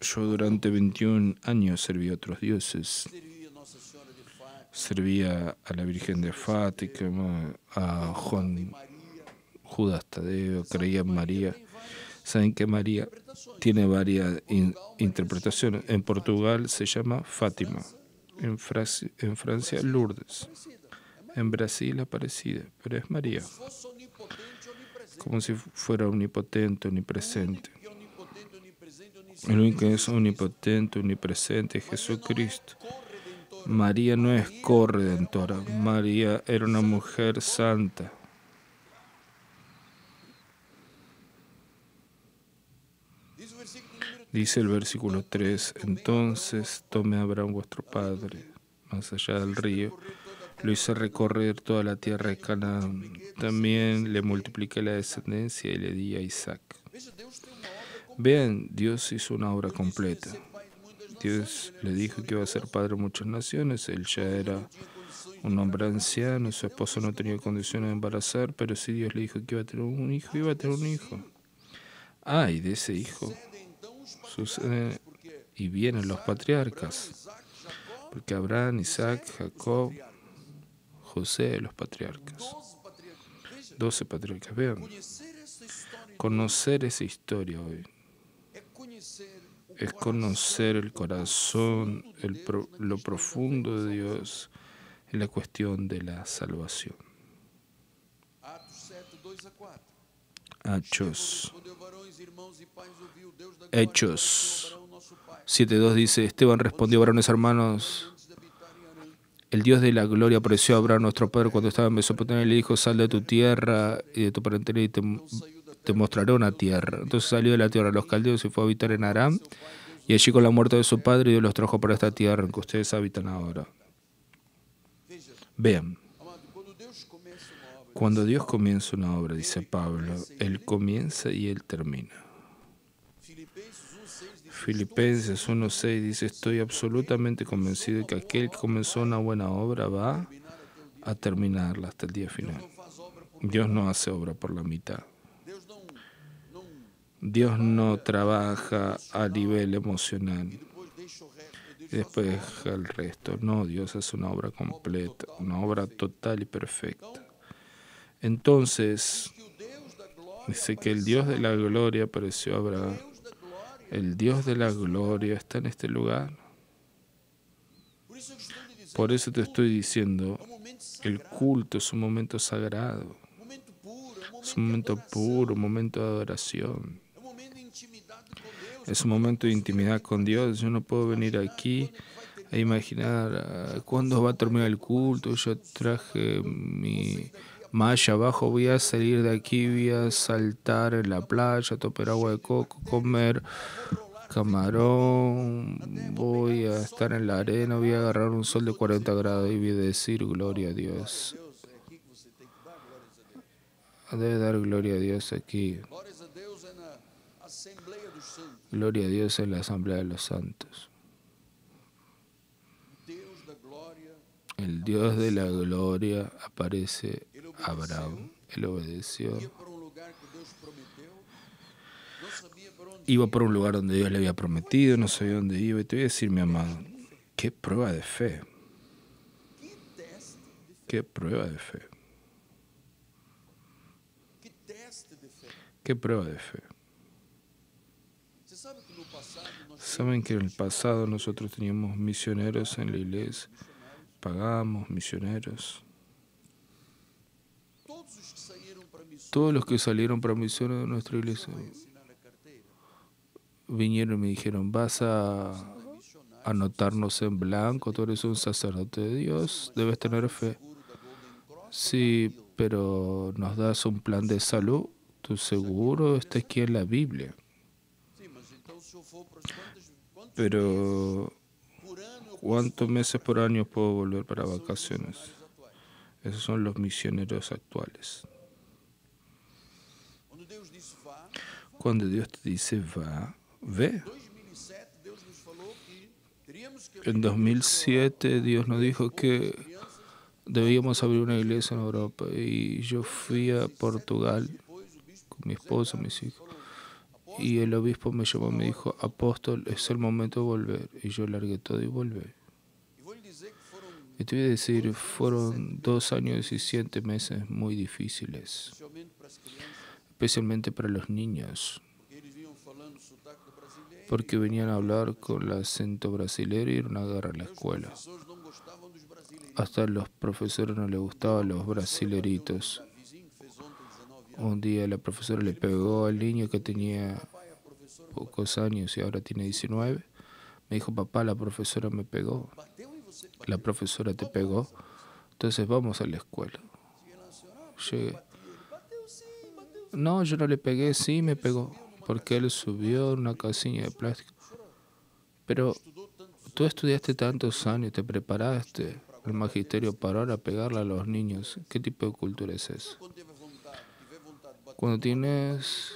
Yo durante 21 años serví a otros dioses. Servía a la Virgen de Fátima, a Judas Tadeo, creía en María. Saben que María tiene varias interpretaciones. En Portugal se llama Fátima, en Francia Lourdes, en Brasil Aparecida, pero es María. Como si fuera omnipotente, omnipresente. El único que es omnipotente, omnipresente es Jesucristo. María no es corredentora, María era una mujer santa. Dice el versículo 3, entonces tomé a Abraham vuestro padre, más allá del río, lo hice recorrer toda la tierra de Canaán. También le multipliqué la descendencia y le di a Isaac. Vean, Dios hizo una obra completa. Dios le dijo que iba a ser padre de muchas naciones. Él ya era un hombre anciano, su esposa no tenía condiciones de embarazar, pero sí Dios le dijo que iba a tener un hijo, iba a tener un hijo. Y de ese hijo sucede y vienen los patriarcas, porque Abraham, Isaac, Jacob, José, los patriarcas. 12 patriarcas. Vean, conocer esa historia hoy es conocer el corazón, lo profundo de Dios en la cuestión de la salvación. Hechos 7:2 dice, Esteban respondió, varones hermanos, el Dios de la gloria apareció a Abraham nuestro padre cuando estaba en Mesopotamia y le dijo, sal de tu tierra y de tu parentela y te mostraré una tierra. Entonces salió de la tierra de los caldeos y fue a habitar en Aram, y allí con la muerte de su padre Dios los trajo para esta tierra en que ustedes habitan ahora. Vean, cuando Dios comienza una obra, dice Pablo, Él comienza y Él termina. Filipenses 1:6 dice, estoy absolutamente convencido de que aquel que comenzó una buena obra va a terminarla hasta el día final. Dios no hace obra por la mitad. Dios no trabaja a nivel emocional y después deja el resto. No, Dios hace una obra completa, una obra total y perfecta. Entonces, dice que el Dios de la gloria apareció a Abraham. El Dios de la gloria está en este lugar. Por eso te estoy diciendo, el culto es un momento sagrado. Es un momento puro, un momento de adoración. Es un momento de intimidad con Dios. Yo no puedo venir aquí a imaginar cuándo va a terminar el culto. Yo traje mi malla abajo, voy a salir de aquí, voy a saltar en la playa, tomar agua de coco, comer camarón, voy a estar en la arena, voy a agarrar un sol de 40 grados y voy a decir gloria a Dios. Debe dar gloria a Dios aquí. Assembleia dos Santos. Gloria a Dios en la asamblea de los santos. Deus da glória, El Dios de la gloria aparece a Abraham. Él obedeció. ia para um lugar que Deus prometeu, não sabia para onde Iba ia. por un lugar donde Dios le había prometido, no sabía dónde iba. Y te voy a decir, mi amado, qué prueba de fe. Que teste de fé, Qué prueba de fe. que teste de fé. Qué prueba de fe. Você sabe que no passado nós Saben que en el pasado nosotros teníamos misioneros en la iglesia, pagábamos misioneros. todos os que saíram para missões Todos los que salieron para misiones de nuestra iglesia vai assinar a carteira. vinieron y me dijeron, vas a É missionário, anotarnos en blanco, tú eres un sacerdote de Dios, debes tener fe. seguro da Golden Cross. Sí, pero nos das un plan de salud, tu seguro está aquí en la Biblia. Sim, mas então se eu for para quantos Pero por ano eu ¿cuántos meses por año puedo volver para sou os vacaciones? missionários atuais? Esos son los misioneros actuales. Quando Deus disse vá, Cuando Dios te dice va, ve. 2007 Deus nos falou que teríamos que En 2007 Dios nos dijo que crianças, debíamos abrir una iglesia en Europa y yo fui a Portugal depois o bispo con mi esposa, mis hijos. falou, Y el obispo me llamó y me dijo, apóstol, es el momento de volver. Y yo largué todo y volví. e vou lhe dizer que foram, Y te voy a decir, fueron 2 años y 7 meses muy difíciles, especialmente para as crianças, especialmente para los niños, porque eles vinham falando sotaque do brasileiro, porque venían a hablar con el acento brasileño y era una guerra en la os escuela. professores não gostavam dos brasileiros. Hasta a los profesores no les gustaban los brasileritos. O vizinho que fez ontem 19 anos, Un día la profesora le pegó al niño que tenía pai, a professora pocos años y ahora tiene 19. Me dijo, papá, la profesora me pegó. bateu em você. La profesora te pegó. Entonces vamos a la escuela. Cheguei lá, senhora, Llegué. bati ele. Bateu sim, bateu sim. No, yo no le pegué, sí me pegó. Porque él subió en una casilla de plástico. Pero Estudou tantos tú estudiaste tantos años, te preparaste el magisterio para ahora pegarle a los niños. ¿Qué tipo de cultura es esa? quando tiver vontade de bater. Cuando tienes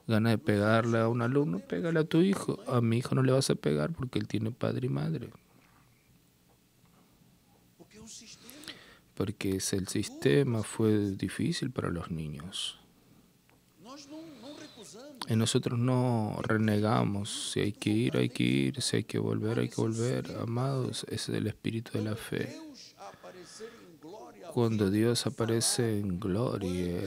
ganas de pegarle a un alumno, pégale a tu hijo. A mi hijo no le vas a pegar porque él tiene padre y madre. Porque o sistema, Porque el sistema fue difícil para los niños. nós não recusamos. Y nosotros no renegamos. Si hay que ir, hay que ir. Si hay que volver, hay que volver. Amados, ese es el espíritu de la fe. Deus aparecer em glória, Cuando Dios aparece en gloria,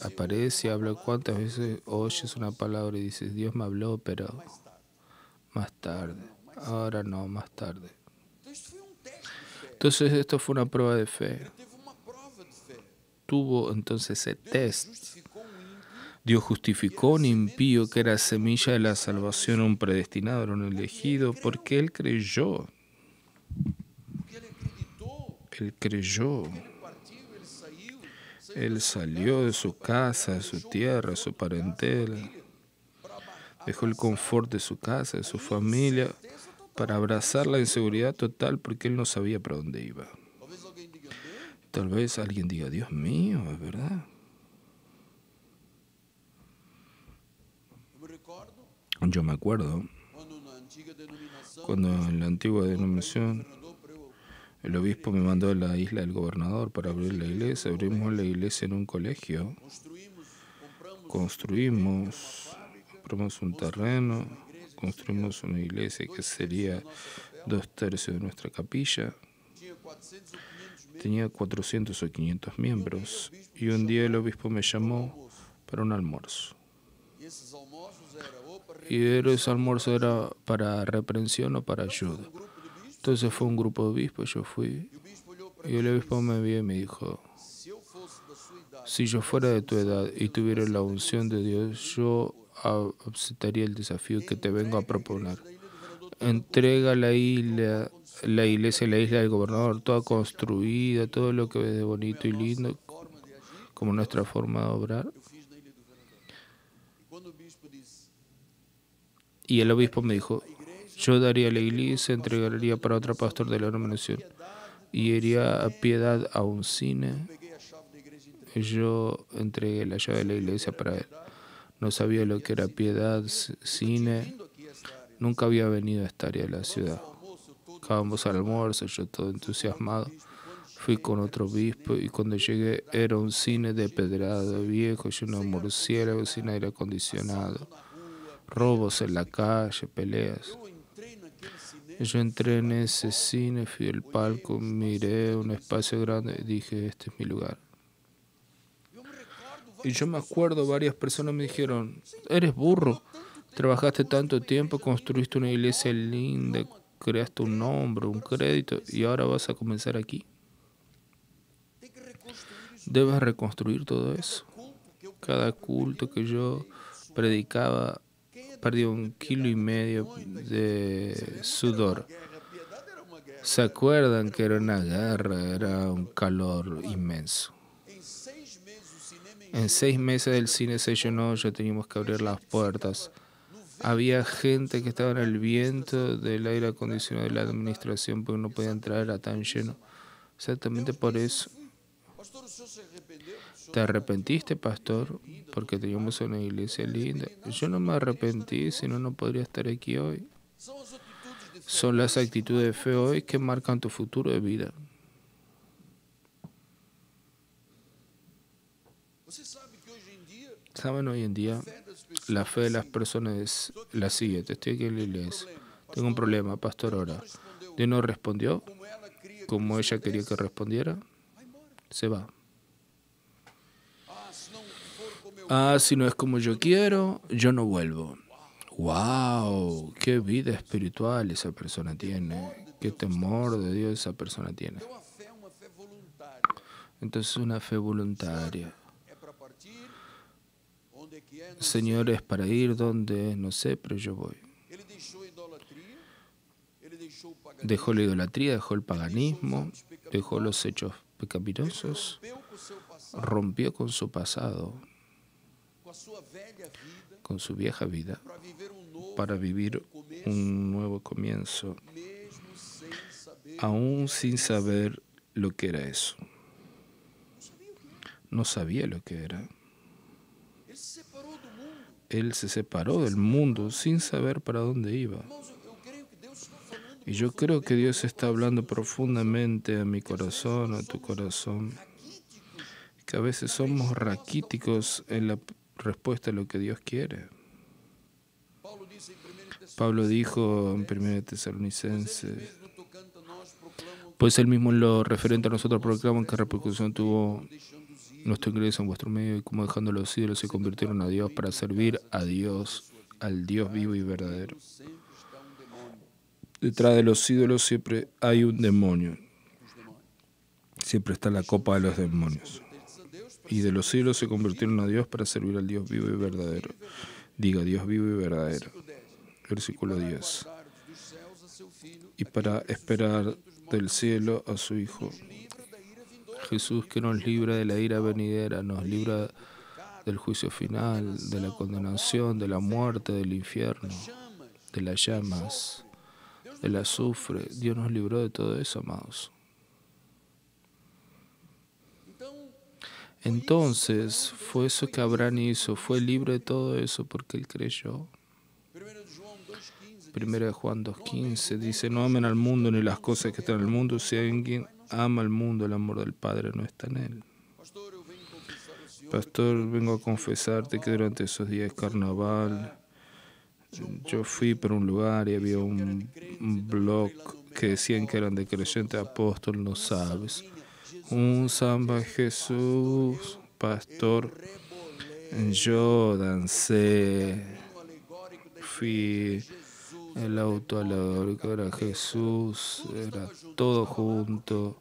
aparece y habla, ¿cuántas veces oyes una palabra y dices, Dios me habló, pero mais tarde. más tarde? Ahora no, más tarde. Então isso foi um teste de fé. Entonces esto fue una prueba de fe. Ele teve uma prova de fé. Tuvo entonces ese Deus test. justificou um ímpio, Dios justificó a un impío que era semilla de la salvación, un predestinado, era un elegido, porque él creyó. porque ele acreditou, Él creyó. ele partiu, ele saiu Él salió de su casa, de su tierra, de su parentela. Dejó el confort de su casa, de su familia, para abrazar la inseguridad total porque él no sabía para dónde iba. Talvez alguém diga, meu, Tal vez alguien diga, Dios mío, es verdad. eu me recordo Yo me acuerdo quando na antiga denominação, cuando en la antigua denominación governador para eu el obispo me mandó a la isla del gobernador para abrir la iglesia. Abrimos la iglesia en un colegio, construimos, compramos un terreno, construimos una iglesia que sería 2/3 de nuestra capilla. tinha 400 ou 500 membros, Tenía 400 o 500 miembros y un día el obispo me llamó para un almuerzo. e esses almoços era ou para Y ese almuerzo era para reprensión o para ayuda. um grupo de bispos, Entonces fue un grupo de obispos, yo fui e o bispo olhou para y mim el e obispo disse, me vio y me dijo, se eu fosse da sua idade, si yo fuera de tu edad y tuviera la unción de Dios, yo aceptaría el desafío que te vengo a proponer. da ilha do governador, Entrega la iglesia, la isla del gobernador, toda construida, todo lo que ves de bonito y lindo, forma de agir, como nuestra forma de obrar. eu fiz na ilha do governador. E quando o bispo disse, Y el obispo me dijo, yo daría la iglesia, entregaría para otro pastor de la denominación y iría a piedad a un cine. peguei a chave da igreja inteira. Yo entregué la llave de la iglesia para él. no sabía lo que era piedad, cine. Nunca había venido a esta área de la ciudad. Acabamos al almuerzo, yo todo entusiasmado. Fui con otro obispo y cuando llegué era un cine de pedrado viejo, lleno de murciélagos, sin aire acondicionado. Robos en la calle, peleas. Yo entré en ese cine, fui al palco, miré un espacio grande y dije, este es mi lugar. Y yo me acuerdo, varias personas me dijeron, eres burro, trabajaste tanto tiempo, construiste una iglesia linda, creaste un nombre, un crédito y ahora vas a comenzar aquí. Debes reconstruir todo eso. Cada culto que yo predicaba perdí 1,5 kilos de sudor. ¿Se acuerdan que era una guerra? Era un calor inmenso. En 6 meses el cine se llenó, ya teníamos que abrir las puertas. Había gente que estaba en el viento del aire acondicionado de la administración porque no podía entrar, era tan lleno. Exactamente por eso. ¿Te arrepentiste, pastor? Porque teníamos una iglesia linda. Yo no me arrepentí, si no, no podría estar aquí hoy. Son las actitudes de fe hoy que marcan tu futuro de vida. Saben, hoy en día la fe de las personas es la siguiente. Estoy aquí en la iglesia. Tengo un problema, pastor, ora. Dios no respondió como ella quería que respondiera. Se va. Si no es como yo quiero, yo no vuelvo. ¡Wow! ¡Qué vida espiritual esa persona tiene! ¡Qué temor de Dios esa persona tiene! Entonces, una fe voluntaria. Señor, es para ir donde, no sé, pero yo voy. Dejó la idolatría, dejó el paganismo, dejó los hechos pecaminosos, rompió con su pasado, con su vieja vida, para vivir un nuevo comienzo, aún sin saber lo que era eso. No sabía lo que era. Él se separó del mundo sin saber para dónde iba. Y yo creo que Dios está hablando profundamente a mi corazón, a tu corazón, que a veces somos raquíticos en la respuesta a lo que Dios quiere. Pablo dijo en 1 Tesalonicenses, pues él mismo en lo referente a nosotros proclaman qué repercusión tuvo nuestro ingreso en vuestro medio y cómo dejando los ídolos se convirtieron a Dios para servir a Dios, al Dios vivo y verdadero. Detrás de los ídolos siempre hay un demonio. Siempre está la copa de los demonios. Y de los ídolos se convirtieron a Dios para servir al Dios vivo y verdadero. Diga, Dios vivo y verdadero. Versículo 10. Y para esperar del cielo a su Hijo. Jesús, que nos libra de la ira venidera, nos libra del juicio final, de la condenación, de la muerte, del infierno, de las llamas, del azufre. Dios nos libró de todo eso, amados. Entonces, fue eso que Abraham hizo, fue libre de todo eso porque él creyó. 1 Juan 2:15 dice, no amen al mundo ni las cosas que están en el mundo. Si alguien ama al mundo, el amor del Padre no está en él. Pastor, vengo a confesarte que durante esos días de carnaval yo fui por un lugar y había un blog que decían que eran de creyente apóstol, no sabes. Un samba Jesús, pastor, yo dancé, fui el auto alegórico, era Jesús, era todo junto,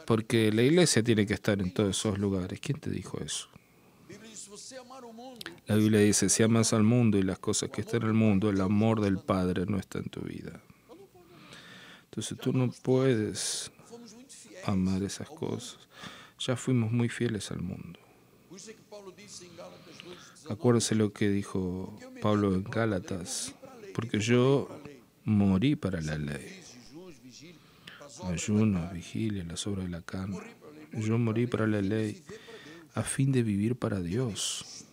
porque la iglesia tiene que estar en todos esos lugares. ¿Quién te dijo eso? La Biblia dice, si amas al mundo y las cosas que están en el mundo, el amor del Padre no está en tu vida. Entonces tú no puedes amar esas cosas. Ya fuimos muy fieles al mundo. Acuérdese lo que dijo Pablo en Gálatas, porque yo morí para la ley. Ayuno, vigilia, las obras de la carne. Yo morí para la ley a fin de vivir para Dios.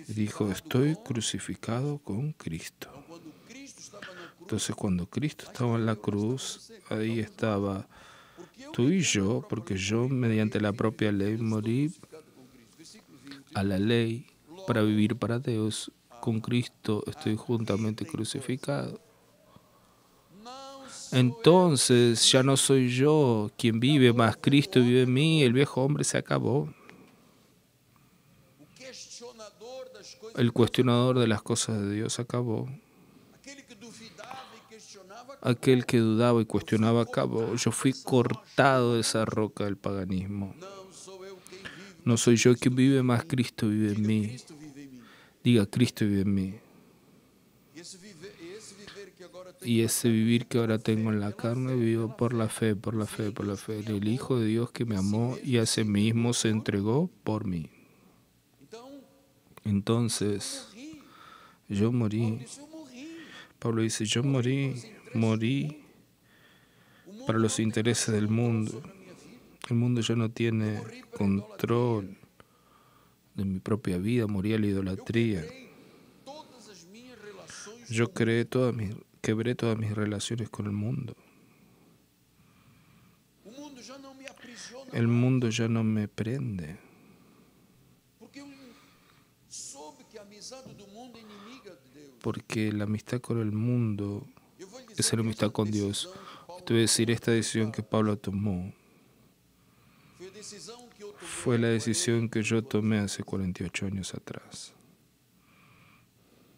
Y dijo, estoy crucificado con Cristo. Então, quando Cristo estava na cruz, Entonces cuando Cristo estaba en la cruz, ahí estaba porque eu tú y mediante a yo, própria porque lei yo morri para mediante Deus la e propia viver para ley Deus, estou morí crucificado com Cristo. Versículo 20. a la ley para Logo, vivir para Dios. Con Cristo estoy juntamente aqui tem coisa. crucificado. Não sou eu Entonces ya no vivo. soy yo quien vive, más Cristo vive en mí. El viejo hombre se acabó. O questionador das coisas El de Deus cuestionador de las cosas de Dios acabó. aquele que duvidava e questionava Aquel que dudaba y cuestionaba acabó. Yo fui cortado de esa roca del paganismo. não sou eu quem vive, No soy yo quien vive, más Cristo vive en diga, mí. Cristo vive em mim. Diga, Cristo vive en mí. E esse viver que agora tenho Y na ese carne, vivir que ahora pela tengo fé, en la pela carne, fé, vivo pela por la fé. fe, por la fe, por la fe. El Hijo de Dios que me amó y a sí mismo se entregó por mí. Então, Entonces, yo Paulo morí. disse, eu morri. Pablo dice, yo morí O mundo para los não tem intereses mais del controle mundo. sobre a minha vida. El mundo ya no tiene control de mi propia vida, morí a la Eu idolatría. quebrei todas as minhas relações Yo com o quebré todas mis relaciones con el mundo. mundo já não me aprisiona El mais, mundo ya no me prende, porque eu soube que a amizade do mundo é inimiga de Deus. porque la amistad con el mundo Eu vou lhe dizer es que enemistad esta con Dios. decisão que Paulo Te voy a decir, tomou esta decisión que Pablo tomó foi a decisão que eu tomei fue la há decisión que yo 48 tomé anos. hace 48 años atrás.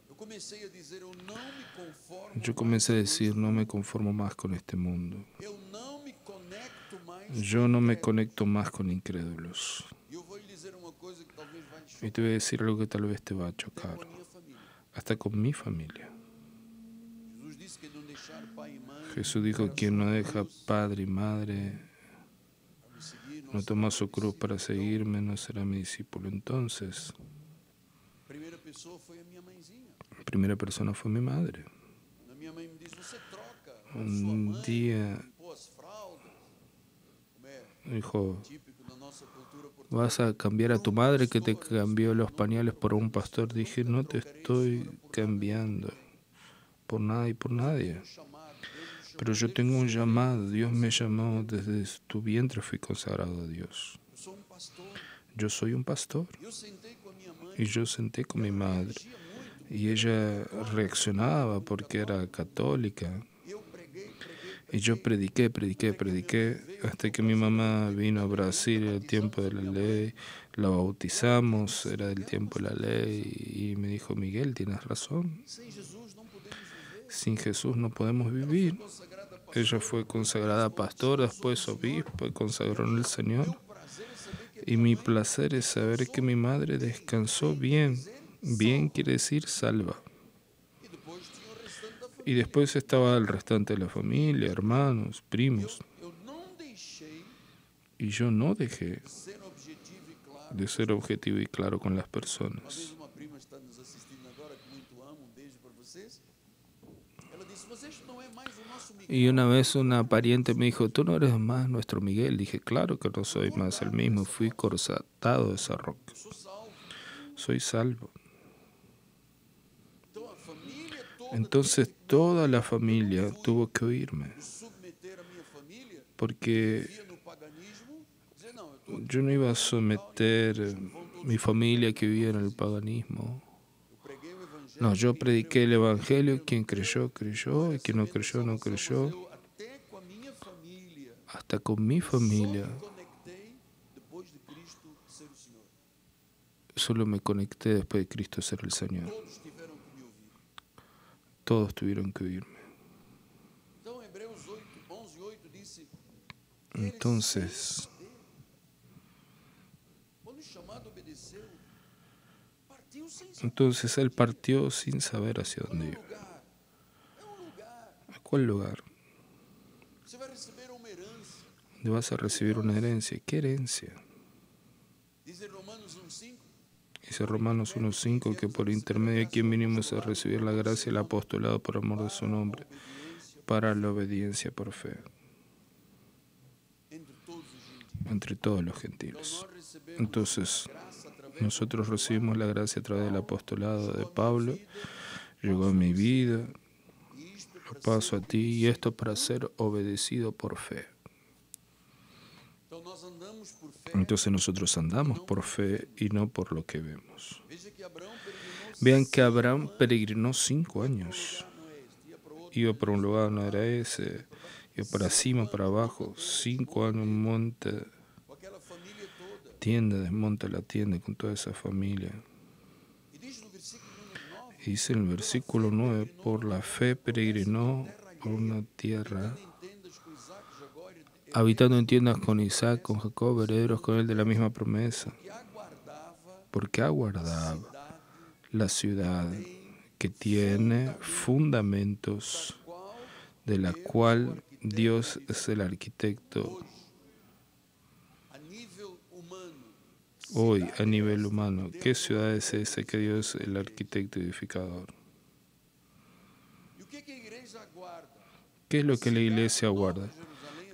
Eu comecei a dizer, eu não me conformo Yo mais comencé a com decir, este no me mundo. conformo más con este mundo. Eu não me conecto mais Yo com no me incrédulos. conecto más con incrédulos. E eu vou lhe dizer uma coisa que talvez vai Y chocar te voy a decir algo que tal vez te va a até chocar, com a minha família. hasta con mi familia. Jesus disse que não deixar pai e mãe Jesús dijo, para quien no sua deja cruz, padre y madre, para me seguir, no será toma meu su cruz para discípulo. seguirme, no será mi discípulo. Entonces, A primeira pessoa foi a minha mãezinha. la primera persona fue mi madre. A minha mãe me disse, você troca a sua Un mãe, día pô as fraldas, como é dijo, típico na nossa cultura portuguesa. vas a cambiar a tu madre que te cambió los pañales por un pastor. Dije, no te estoy cambiando por nada y por nadie. Um chamado, Deus me Pero chamou yo desde tengo un cedo. llamado. Dios me llamó desde tu vientre, fui consagrado a Dios. Eu sou pastor. Yo soy un pastor. Eu sentei com a minha mãe. Y yo senté con mi madre. Reagia muito. Y ella reaccionaba porque era católica. Eu preguei. Y yo prediqué, hasta que mi mamá vino a Brasil, era el tiempo de la ley, la bautizamos, era el tiempo de la ley, y me dijo, Miguel, tienes razón, Sem Jesus não podemos viver. sin Jesús no podemos vivir. Consagrada pastor. Ella fue consagrada pastor, después obispo, y consagró en el Señor. Meu prazer é saber que Y mi placer es saber que mi madre descansó bien. Bien quiere decir salva. e depois tinha o restante da família. Y después estaba el restante de la familia, hermanos, primos. Eu não deixei Y yo no dejé de ser objetivo e claro. de ser objetivo y claro con las Uma vez personas. uma prima está nos assistindo agora, que muito amo, beijo para vocês. Ela disse, vocês não é mais o nosso Miguel. Y una vez una pariente me dijo, tú no eres más nuestro Miguel. Dije, claro que no soy más el mismo, fui cortado de esa roca. Eu sou salvo. Soy salvo. Então a família toda Entonces toda la familia tuvo que oírme, me submeter a minha família, porque via no paganismo, dizer, não, eu estou yo no iba a someter mi familia que vivía en el paganismo. eu preguei o evangelho. No, yo prediqué el Evangelio, quien creyó, creyó, y quien no creyó, no creyó. Eu até com a minha família Hasta con mi familia só me conectei depois de Cristo ser o Senhor. solo me conecté después de Cristo ser el Señor. Todos tiveram que me ouvir. Todos tuvieron que oírme. Então Hebreus 11:8 disse, Entonces, quando o chamado obedeceu, partiu sem saber entonces él partió sin saber hacia qual dónde é o iba. lugar. É um lugar. ¿A cuál lugar? Você vai receber uma herança. ¿Dónde vas a recibir una herencia? ¿Qué herencia? Diz em Romanos 1:5, Dice Romanos 1.5 que por intermedio de quien vinimos a recibir la gracia y el apostolado por amor de su nombre, para la obediencia por fe, entre todos os gentios. entre todos los Então gentiles. nós recebemos Entonces, graça através nosotros recibimos la gracia a través del apostolado de Pablo, llegó a mi vida, lo paso a ti, y esto para ser obedecido por fe. Entonces nosotros andamos por fe y no por lo que vemos. Vean que Abraham peregrinó 5 años. Iba por un lugar, no era ese, iba para cima, para abajo, 5 años, monte, tienda, desmonta la tienda con toda esa familia. Y dice en el versículo 9, por la fe peregrinó por una tierra, habitando en tiendas con Isaac, con Jacob, herederos con él de la misma promesa, porque aguardaba la ciudad que tiene fundamentos, de la cual Dios es el arquitecto. Hoy, a nivel humano, ¿qué ciudad es esa que Dios es el arquitecto edificador? ¿Qué es lo que la iglesia aguarda?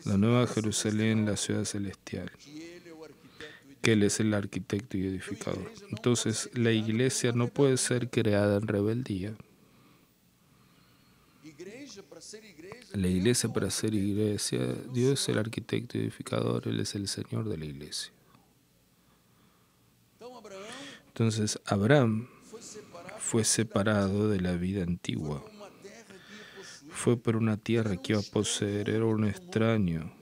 La nueva Jerusalén, la ciudad celestial, que Él es el arquitecto y edificador. Entonces, la iglesia no puede ser creada en rebeldía. La iglesia, para ser iglesia, Dios es el arquitecto y edificador, Él es el Señor de la iglesia. Entonces, Abraham fue separado de la vida antigua. Fue por una tierra que iba a poseer, era un extraño.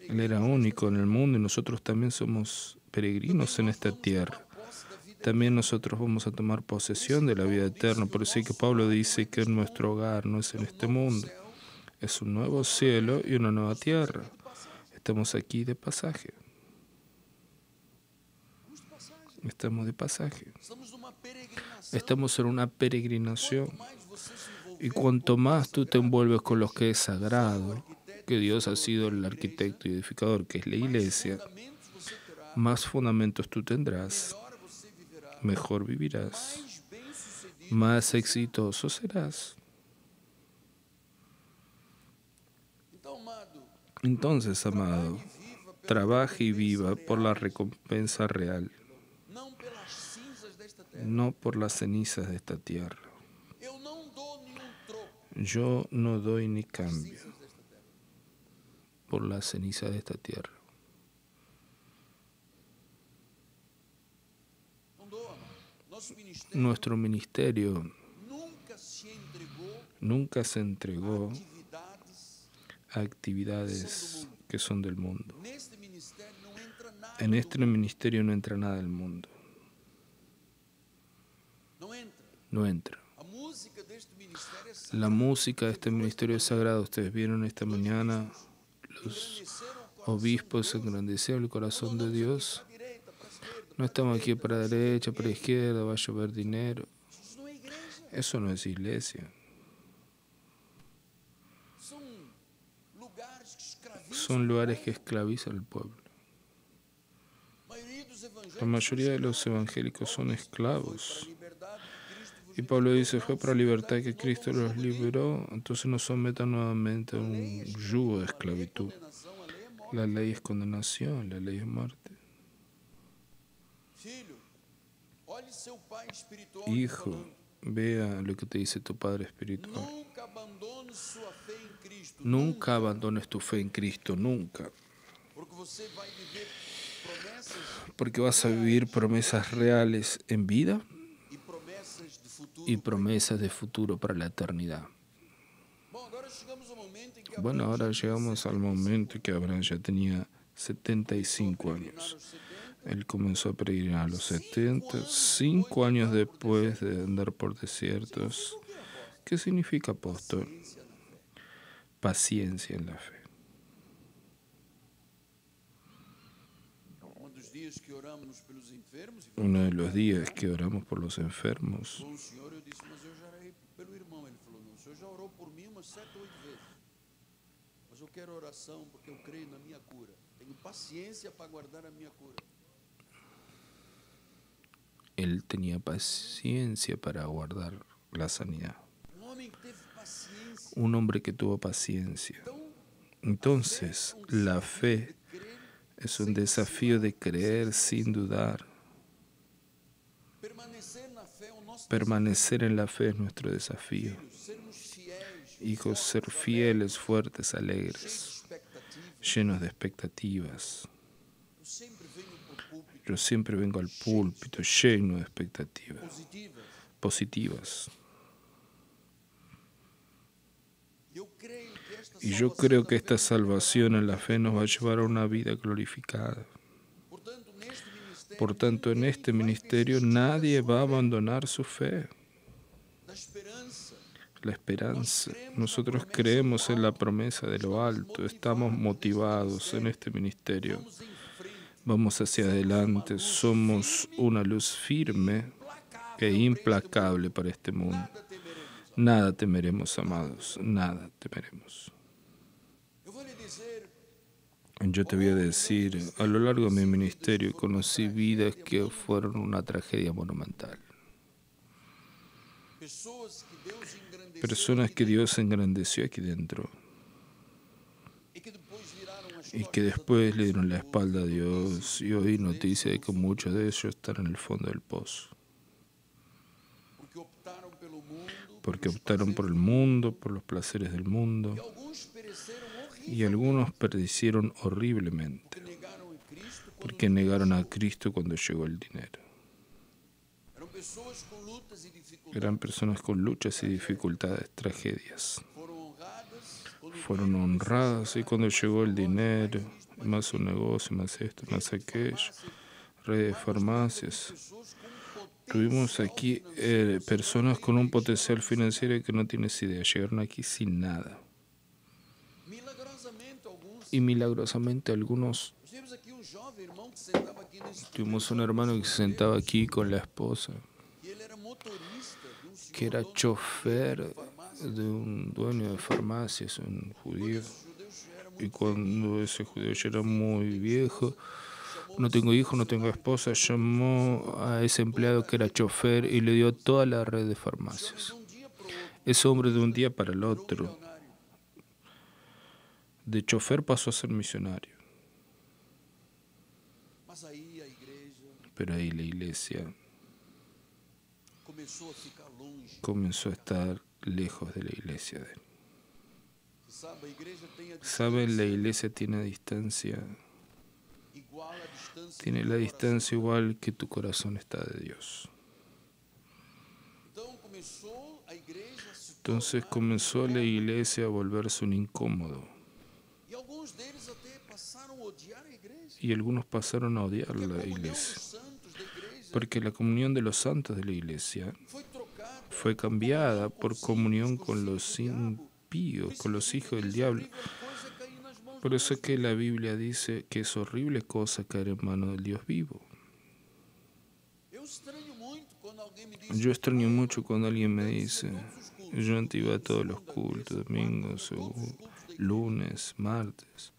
Él era único en el mundo y nosotros también somos peregrinos en esta tierra. También nosotros vamos a tomar posesión de la vida eterna. Por eso es que Pablo dice que nuestro hogar no es en este mundo. Es un nuevo cielo y una nueva tierra. Estamos aquí de pasaje. Estamos de pasaje. Estamos en una peregrinación. Y cuanto más tú te envuelves con lo que es sagrado, que Dios ha sido el arquitecto y edificador, que es la iglesia, más fundamentos tú tendrás, mejor vivirás, más exitoso serás. Entonces, amado, trabaje y viva por la recompensa real, no por las cenizas de esta tierra. Yo no doy ni cambio por la ceniza de esta tierra. Nuestro ministerio nunca se entregó a actividades que son del mundo. En este ministerio no entra nada del mundo. No entra. La música de este ministerio es sagrado. Ustedes vieron esta mañana, los obispos engrandecieron el corazón de Dios. No estamos aquí para derecha, para izquierda, va a llover dinero. Eso no es iglesia. Son lugares que esclavizan al pueblo. La mayoría de los evangélicos son esclavos. Y Pablo dice, fue para la libertad que Cristo los liberó, entonces nos sometan nuevamente a un yugo de esclavitud. La ley es condenación, la ley es muerte. Hijo, vea lo que te dice tu Padre espiritual. Nunca abandones tu fe en Cristo, nunca. Porque vas a vivir promesas reales en vida y promesas de futuro para la eternidad. Bueno, ahora llegamos al momento que Abraham ya tenía 75 años. Él comenzó a peregrinar a los 70, 5 años después de andar por desiertos. ¿Qué significa, apóstol? Paciencia en la fe. Uno de los días que oramos por los enfermos, él tenía paciencia para guardar la sanidad. Un hombre que tuvo paciencia. Entonces, la fe Es un desafío de creer sin dudar. Permanecer en la fe es nuestro desafío. Hijos, ser fieles, fuertes, alegres, llenos de expectativas. Yo siempre vengo al púlpito lleno de expectativas positivas. Y yo creo que esta salvación en la fe nos va a llevar a una vida glorificada. Por tanto, en este ministerio nadie va a abandonar su fe. La esperanza. Nosotros creemos en la promesa de lo alto. Estamos motivados en este ministerio. Vamos hacia adelante. Somos una luz firme e implacable para este mundo. Nada temeremos, amados. Nada temeremos. Yo te voy a decir, a lo largo de mi ministerio conocí vidas que fueron una tragedia monumental. Personas que Dios engrandeció aquí dentro y que después le dieron la espalda a Dios, y hoy noticia de que muchos de ellos están en el fondo del pozo. Porque optaron por el mundo, por los placeres del mundo, y algunos perecieron horriblemente porque negaron a Cristo cuando llegó el dinero. Eran personas con luchas y dificultades, tragedias. Fueron honradas y cuando llegó el dinero, más un negocio, más esto, más aquello, red de farmacias. Tuvimos aquí personas con un potencial financiero que no tienes idea, llegaron aquí sin nada. Y milagrosamente algunos, tuvimos un hermano que se sentaba aquí con la esposa, que era chofer de un dueño de farmacias, un judío. Y cuando ese judío ya era muy viejo, no tengo hijo, no tengo esposa, llamó a ese empleado que era chofer y le dio toda la red de farmacias. Ese hombre de un día para el otro, de chofer pasó a ser misionario. Pero ahí la iglesia comenzó a estar lejos de la iglesia de él. ¿Saben? La iglesia tiene distancia. Tiene la distancia igual que tu corazón está de Dios. Entonces comenzó la iglesia a volverse un incómodo. Y algunos pasaron a odiar la iglesia. Porque la comunión de los santos de la iglesia fue cambiada por comunión con los impíos, con los hijos del diablo. Por eso es que la Biblia dice que es horrible cosa caer en manos del Dios vivo. Yo extraño mucho cuando alguien me dice, yo antes iba a todos los cultos, domingos, o lunes, martes,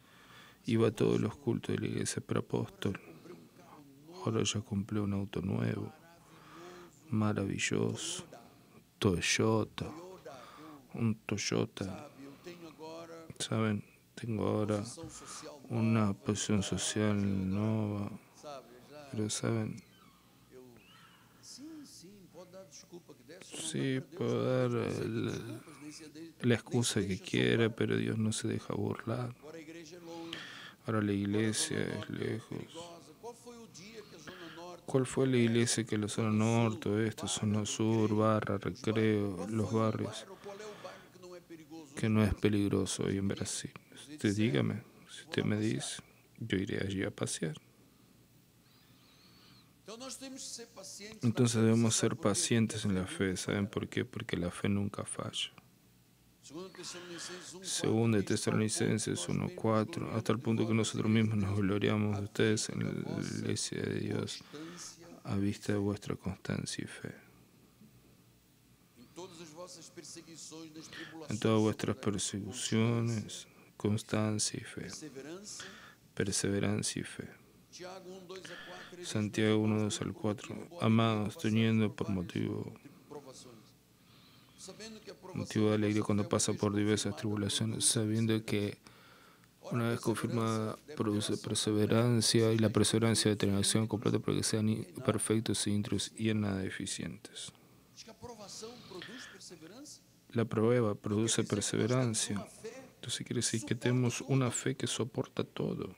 iba a todos los cultos de la iglesia preapóstol. Ahora ya compré un auto nuevo, maravilloso, un Toyota. ¿Saben? Tengo ahora una posición social nueva, pero ¿saben? Sí, puedo dar la excusa que quiera, pero Dios no se deja burlar. Ahora la iglesia es lejos. ¿Cuál fue la iglesia que la zona norte, zona sur, barra, recreo, los barrios, que no es peligroso hoy en Brasil? Usted dígame, si usted me dice, yo iré allí a pasear. Entonces debemos ser pacientes en la fe. ¿Saben por qué? Porque la fe nunca falla. Según de Tesalonicenses 1:4, hasta el punto que nosotros mismos nos gloriamos de ustedes en la iglesia de Dios a vista de vuestra constancia y fe. En todas vuestras persecuciones, constancia y fe, perseverancia y fe. Santiago 1:2-4. Amados, teniendo por motivo de alegría cuando pasa por diversas tribulaciones, sabiendo que Una vez confirmada, produce perseverancia, y la perseverancia determinación completa para que sean perfectos e íntegros y en nada deficientes. Diz que a provação produz perseverança. La prueba produce perseverancia. Entonces quiere decir que tenemos una fe que soporta todo.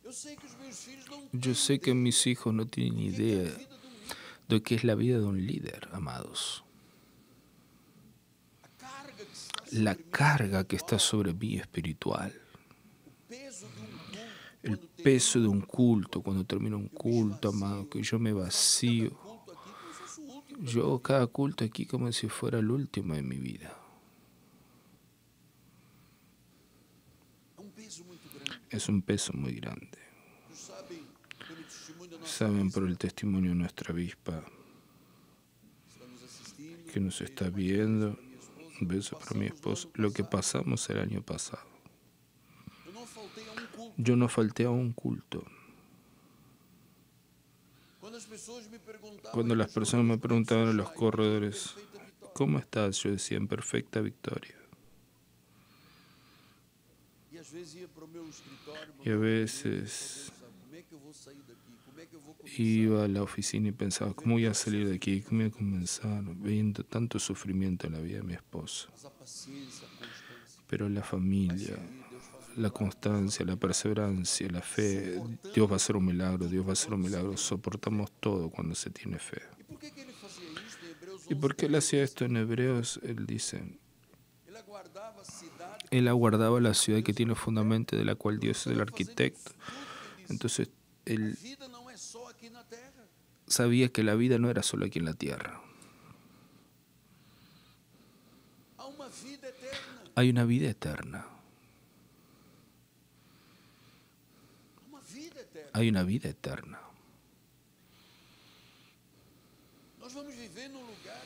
Eu sei que os meus filhos não Yo têm sé que ideia mis hijos no tienen do que é a idea vida de um líder. de qué es la vida de un líder, amados. A carga que está La sobre mim carga que está espiritual, sobre mí espiritual, o peso de um culto, el quando peso de termina un culto, cuando termina un eu me culto, amado, esvazio, que yo me eu faço cada vacío. culto aqui como se fosse o último da Yo minha hago vida. cada culto aquí como si fuera el último de mi vida. É um peso muito grande. Es un peso muy grande. Vocês sabem, pelo testemunho da nossa Saben por el bispa, testimonio de nuestra avispa está nos assistindo, que nos beijo está para Maria, viendo. para minha esposa, Un beso para mi passamos no esposo. ano Lo que passado. pasamos el año pasado. Eu não faltei a um culto. Yo no falté a un culto. Quando as pessoas me perguntavam, Cuando las personas me preguntaban en los corredores, perfeita vitória. ¿cómo estás? Yo decía, en perfecta victoria. E às vezes ia para o meu escritório, Y a veces como é que eu vou sair daqui? Como é que eu vou começar? iba a la oficina y pensaba, ¿cómo voy a salir de aquí? ¿Cómo voy a comenzar? Viendo tanto sufrimiento en la vida de mi esposa. Mas a paciência, a constância. Pero la familia, la constancia, la perseverancia, la fe, Dios va a hacer un milagro, Dios va a hacer un milagro. Soportamos todo cuando se tiene fe. E por que ele fazia isso em Hebreus ¿Y 11? por qué él hacía esto en Hebreos? Él dice, Ele aguardava a cidade él aguardaba la ciudad que tiene fundamento, de la cual Dios es el arquitecto. tudo que ele disse. Entonces, A él vida não é só aqui na terra. sabía que la vida no era solo aquí en la tierra. Há uma vida eterna. Hay una vida eterna. Há uma vida eterna. Hay una vida eterna. Nós vamos viver num lugar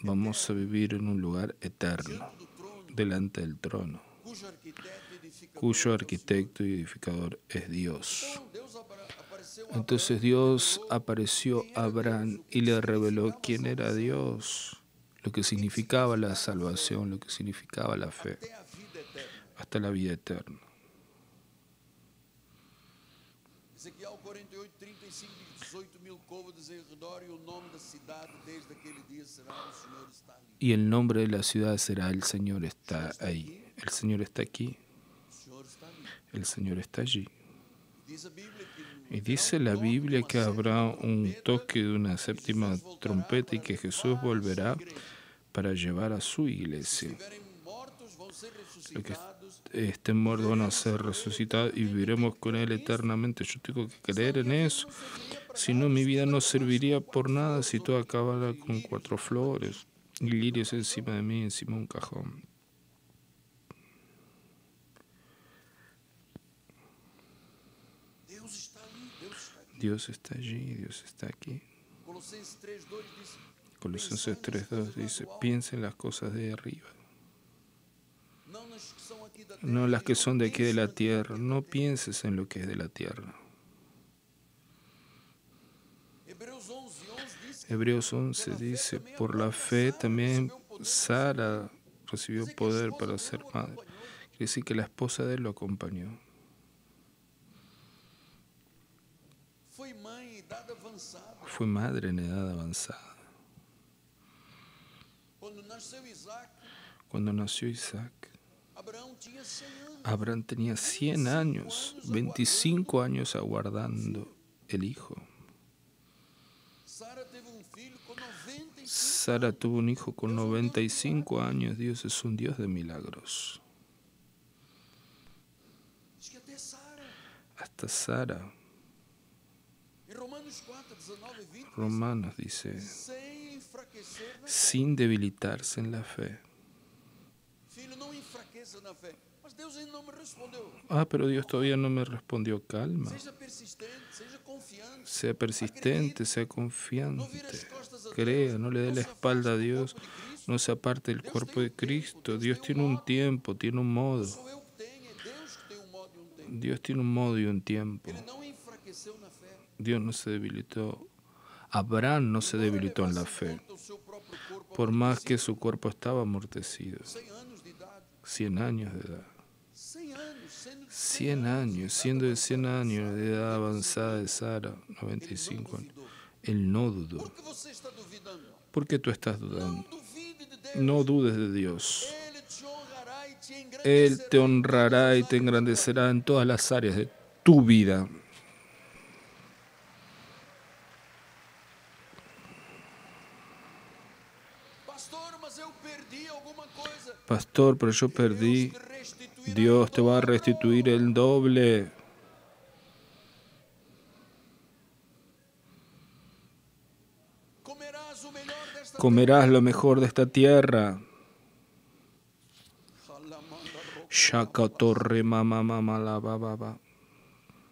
Vamos a vivir en un lugar eterno, diante do trono, delante del trono, cujo arquiteto e edificador cuyo é o arquitecto y edificador es Dios. Senhor. Então, Deus apareceu a Entonces Abraão, Dios revelou apareció quem a era Abraham Deus, o y que le reveló significava quién era salvação, Dios, lo que significaba la salvación, lo que significaba la fe, até a vida eterna. hasta la vida eterna. Ezequiel 48, 35 diz 18.000 côvados em redor e o nome da cidade desde aquele dia será o Senhor está ali. Y el nombre de la ciudad será el Señor está ahí. El Señor está aquí, O Senhor está ali. el Señor está allí. Diz a Bíblia que no Y dice la Biblia que habrá un toque de una séptima trompeta y que Jesús volverá para llevar a su iglesia. estiverem mortos vão ser Los que ressuscitados. estén muertos van a ser resucitados y viviremos con Él eternamente. Yo tengo que creer en eso. Si no, mi vida no serviría por nada si todo acabara con 4 flores y lirios encima de mí, encima de un cajón. Deus está ali, Deus está aqui. Dios está allí, Dios está aquí. Colossenses 3:2 diz: Colosenses 3:2 dice, piensa en las cosas de arriba, não nas que são aqui da terra. no las que son de aquí de la Pensa tierra. naquilo No que é da terra. pienses en lo que es de la tierra. Hebreus 11:11 diz que Hebreos 11 dice, por la fe también Sara recibió poder para ser madre. Quiere decir que la esposa de él lo acompañó. foi mãe em idade avançada. Fue madre en edad avanzada. Quando nasceu Isaac, Cuando nació Isaac, Abraão tinha 100 anos. Abraham tenía 100 años, 25 años aguardando el hijo. Sara teve filho com 95. Sara tuvo un hijo con 95 años. Dios es un Dios de milagros. Diz que até Sara. Hasta Sara, Em Romanos 4:19 e 20 Romanos dice, sem enfraquecer na fé. sin debilitarse en la fe. Filho, não enfraqueça na fé. Mas Deus ainda não me respondeu. Ah, pero Dios todavía no me respondió. Calma. Seja persistente, seja confiante. Sea persistente, sea Não vire as confiante. costas a Crea, Deus. no le dé Não la se espalda a afaste do Dios. corpo de Cristo. No se aparte del cuerpo de Cristo. Dios tiene un tiempo, tiene un modo. Não sou eu que tenho, é Deus que tem um modo e um tempo. Dios tiene un modo y un tiempo. Ele não enfraqueceu na fé. Dios no se debilitó. Abraham no se debilitó en la fe, O seu próprio corpo por más que su cuerpo estaba amortecido. 100 anos de idade. 100 años de edad. 100 anos, sendo que 100 años, siendo de 100 años de edad avanzada de Sara, 95 años. Él no dudó. Por que você está duvidando? ¿Por qué tú estás Não dudando? duvide de Deus. No dudes de Dios. Ele te honrará e te Él te engrandecerá em honrará y todas te as áreas da tua engrandecerá en todas las áreas de tu vida. Pastor, mas eu perdi alguma coisa. Pastor, pero yo perdí. Deus te restituirá Dios em te va a dobro. restituir el doble. Comerás o melhor desta Comerás lo mejor de esta tierra. terra. Alamanda roca. Shaka torre mama mama la ba ba ba.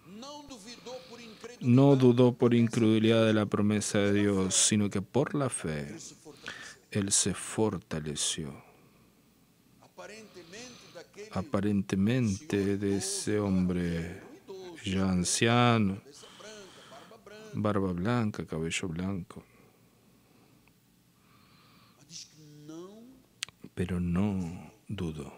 Não duvidou por incredulidade. No dudó por incredulidad de la promesa de Dios, sino que por la fe Ele se fortaleceu. Él se fortaleció. Aparentemente daquele Aparentemente de ese hombre ya anciano, cabeça branca, barba branca, barba blanca, cabello blanco, mas diz que não pero no dudó,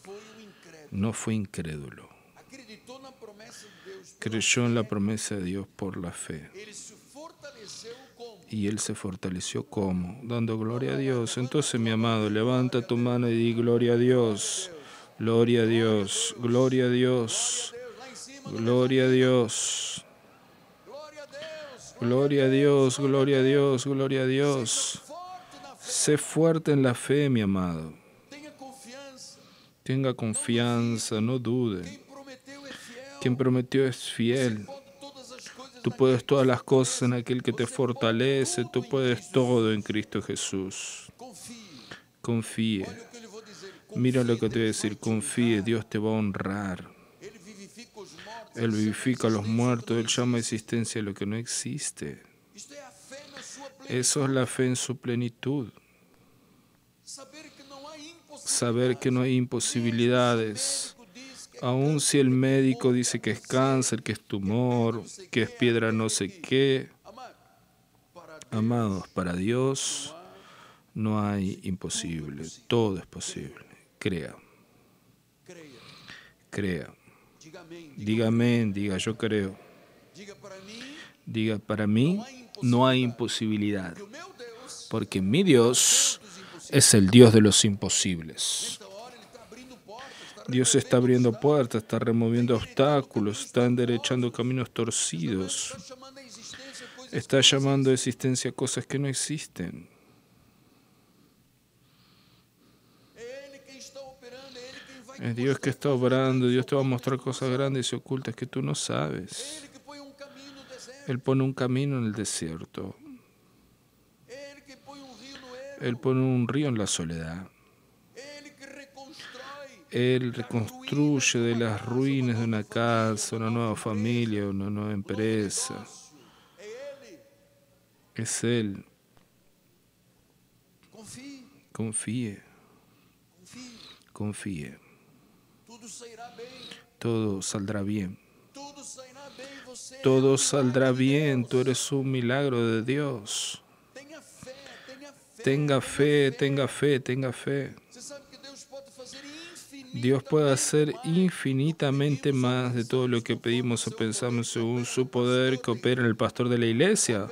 foi o incrédulo. no fue incrédulo. Acreditou na promessa de Deus. Creyó en la promesa de Dios por la fe. Ele se fortaleceu como? Y él se fortaleció ¿cómo? Dando gloria a Dios. Entonces, mi amado, levanta tu mano y di gloria a Dios. Gloria a Dios. Gloria a Dios. Deus, lá em cima. Gloria a Dios. Glória a Deus. Gloria a Dios. Gloria a Dios. Gloria a Dios. Forte na fé. Sé fuerte en la fe, mi amado. Tenha confianza. Tenga confianza, no dude. Quem prometeu é fiel. Quien prometió es fiel. Pode todas as coisas Tú puedes todas las cosas en aquel que te fortalece. Tú puedes todo en Cristo Jesús. confie. Confíe. Olha o que eu lhe vou dizer. Mira lo que te voy a Deus vai decir. te Confíe, honrar. Dios te va a honrar. Ele vivifica os mortos. Él vivifica a los muertos. Él llama a existencia lo que no existe. Isto é a fé na sua plenitude. Eso es la fe en su plenitud. Saber que não há impossibilidades. Saber que no hay imposibilidades. Aun si el médico dice que es cáncer, que es tumor, que es piedra no sé qué. Amados, para Dios no hay imposible. Todo es posible. Crea. Creia. Crea. Diga amém. Diga amén, diga yo creo. Diga para mim Diga para mí no hay imposibilidad. que o meu Deus, Porque mi Dios dos impossíveis. es el Dios de los imposibles. Nesta hora ele está abrindo portas. Está Dios está abriendo removendo puertas, está removiendo obstáculos, está enderechando caminos torcidos, obstáculos. Está chamando a existência coisas está llamando a existencia cosas que no existen. É ele quem está operando, é ele quem vai Es Dios que está obrando, Dios te va a mostrar cosas grandes y ocultas que tú no É sabes. ele que põe caminho no deserto. Él pone un camino en el desierto, É ele que põe rio no ermo. Él pone un río en la soledad, É ele que reconstrói. Él reconstruye de las ruinas de una casa, una nueva familia, una nueva empresa. É ele. Es Él. Confie, Confíe, confie. confíe. Tudo sairá bem. Todo saldrá bien. Tudo sairá bem. Você Todo é um saldrá milagre de bien. Deus. Tú eres un milagro de Dios. Tenha fé, tenha fé. Tenga fe, tenga fe, tenga fe. Você sabe que Deus pode fazer Dios puede hacer mais infinitamente más de todo lo que pedimos o pensamos según su poder que opera en el pastor de la iglesia.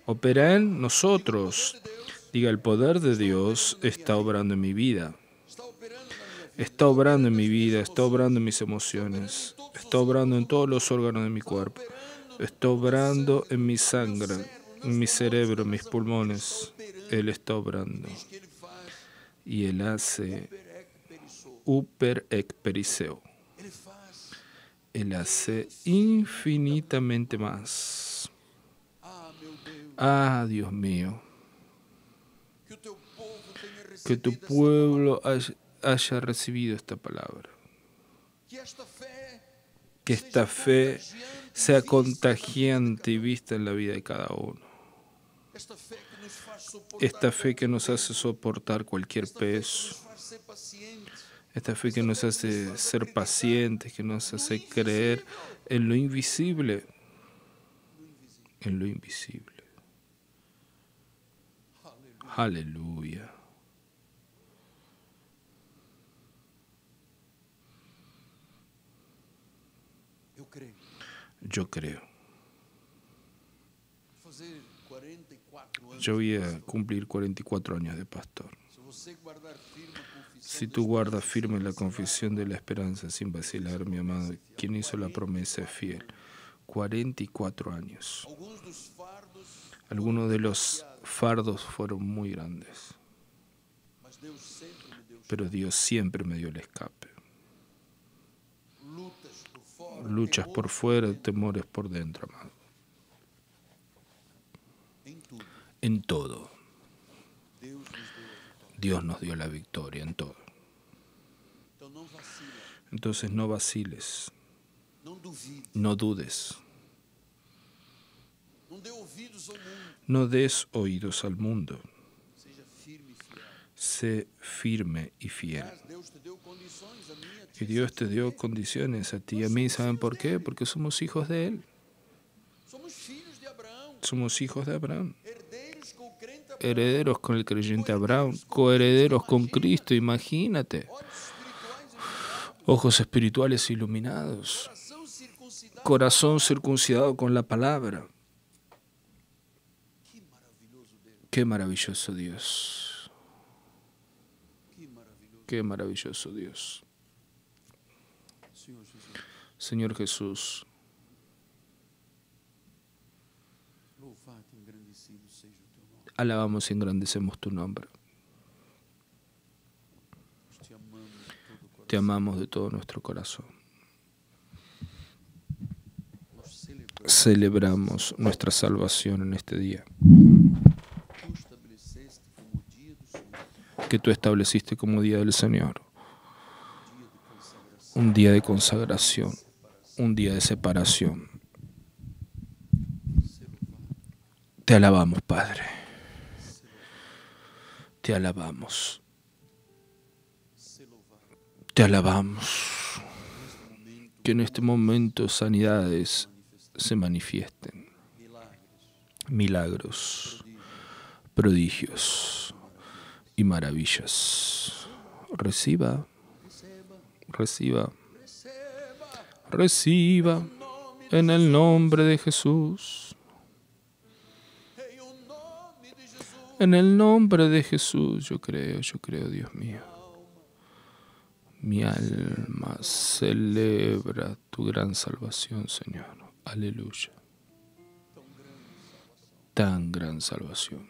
Opera en nosotros. Diga, el poder de Dios está obrando en mi vida. Está operando na minha vida. Está obrando en mi vida, está obrando en mis emociones, está obrando en todos los órganos de mi cuerpo, está obrando en mi sangre, en mi cerebro, en mis pulmones. Él está obrando. Diz que ele faz Y Él hace perisou. uper ek periseo. Ele faz. Él hace infinitamente más. Ah, meu Deus. Ah, Dios mío, Que o teu povo tenha que tu recebido esta pueblo haya recibido esta palabra. que esta fé Que esta fe sea contagiante y vista en la vida de cada uno. esta fé que nos faz suportar, Esta fe que nos hace soportar cualquier esta fé que peso. nos faz ser pacientes, Esta fe que nos hace ser pacientes, que nos hace creer en lo invisible. En lo invisible. aleluia. Aleluya. Yo creo. Fazer 44 anos. Yo voy a cumplir 44 años de pastor. Se você guardar firme a confissão Si da tú guardas esperança firme sem la vacilar, confesión de la esperanza sin vacilar, mi amado, quien hizo la promesa es fiel. 44 años. alguns dos fardos, Algunos de los fardos fueron muy grandes, mas Deus sempre me deu pero Dios siempre me dio el escape. lutas por fora, Luchas por fuera, temores por dentro, amado. em tudo. En todo. Deus nos deu a vitória. Dios nos dio la victoria en todo. Então não vacila, Entonces no vaciles, não duvide, no dudes, não dê ouvidos ao mundo. no des oídos al mundo. Seja firme e fiel. Sé firme y fiel. Aliás, Deus te deu condições a mim, a ti. Y Dios te dio condiciones a ti y a mí. ¿Saben por qué? Porque somos hijos de Él. Somos filhos de Abraão, Somos hijos de Abraham. herdeiros com o crente Abraão. Herederos con el creyente Abraham. Coherederos con Cristo. Imagínate. Olhos espirituais iluminados, Ojos espirituales iluminados. coração circuncidado. Corazón circuncidado con la palabra. Que maravilhoso Deus, Qué maravilloso Dios. que maravilhoso Qué maravilloso Dios. Senhor Jesus. Señor Jesús, Louvado e engrandecido seja o teu nome. alabamos y engrandecemos tu nombre. Te amamos de todo Te amamos de todo o coração. nuestro corazón. Nós Celebramos nuestra salvación en este día tu estabeleceste como o dia do Senhor, que tú estableciste como día del Señor. dia de consagração, Un día de separación, un día de separación. ser louvado, Te alabamos, Padre. ser louvado, Te alabamos. ser louvado. Te alabamos. Neste momento, Que en este momento sanidades se manifiesten. milagres, Milagros, prodígios, prodigios y maravillas. Reciba, receba, reciba, receba, reciba nome en el nombre de Jesús. em o nome de Jesus. En el nombre de Jesús, yo creo, Dios mío. Mi alma celebra tu gran salvación, Señor. Aleluya. Tan gran salvación.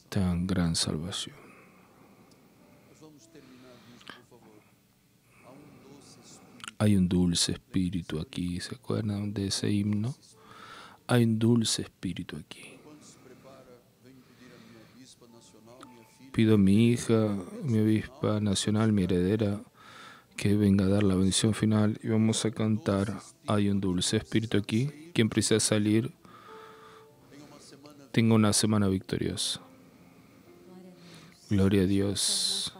Tan gran salvación. Nós vamos terminar isso, por favor. Há doce espírito. Hay un dulce espíritu aquí. ¿Se acuerdan de ese himno? Hay un dulce espíritu aquí. Quando se prepara, venho pedir a minha bispa nacional, minha filha, Pido a mi hija, mi obispa nacional, mi heredera, que venga a dar la bendición final y vamos a cantar Hay un dulce espíritu aquí. Quien precisa salir, tenga una semana victoriosa. Gloria a Dios.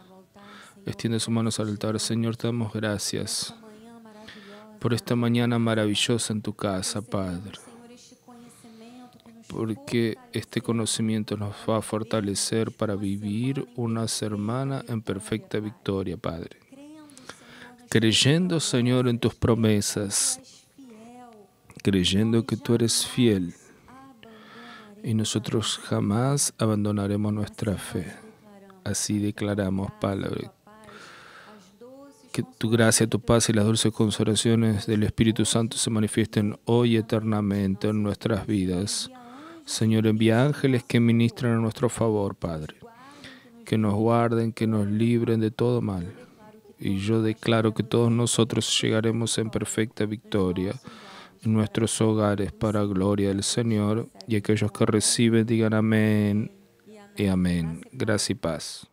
Extiende sus manos al altar. Señor, te damos gracias por esta mañana maravillosa en tu casa, Padre. Porque este conocimiento nos va a fortalecer para vivir una semana en perfecta victoria, Padre. Creyendo, Señor, en tus promesas, creyendo que tú eres fiel y nosotros jamás abandonaremos nuestra fe. Así declaramos, Padre, que tu gracia, tu paz y las dulces consolaciones del Espíritu Santo se manifiesten hoy eternamente en nuestras vidas. Señor, envía ángeles que ministran a nuestro favor, Padre, que nos guarden, que nos libren de todo mal. Y yo declaro que todos nosotros llegaremos en perfecta victoria en nuestros hogares para gloria del Señor, y aquellos que reciben digan amén y amén. Gracia y paz.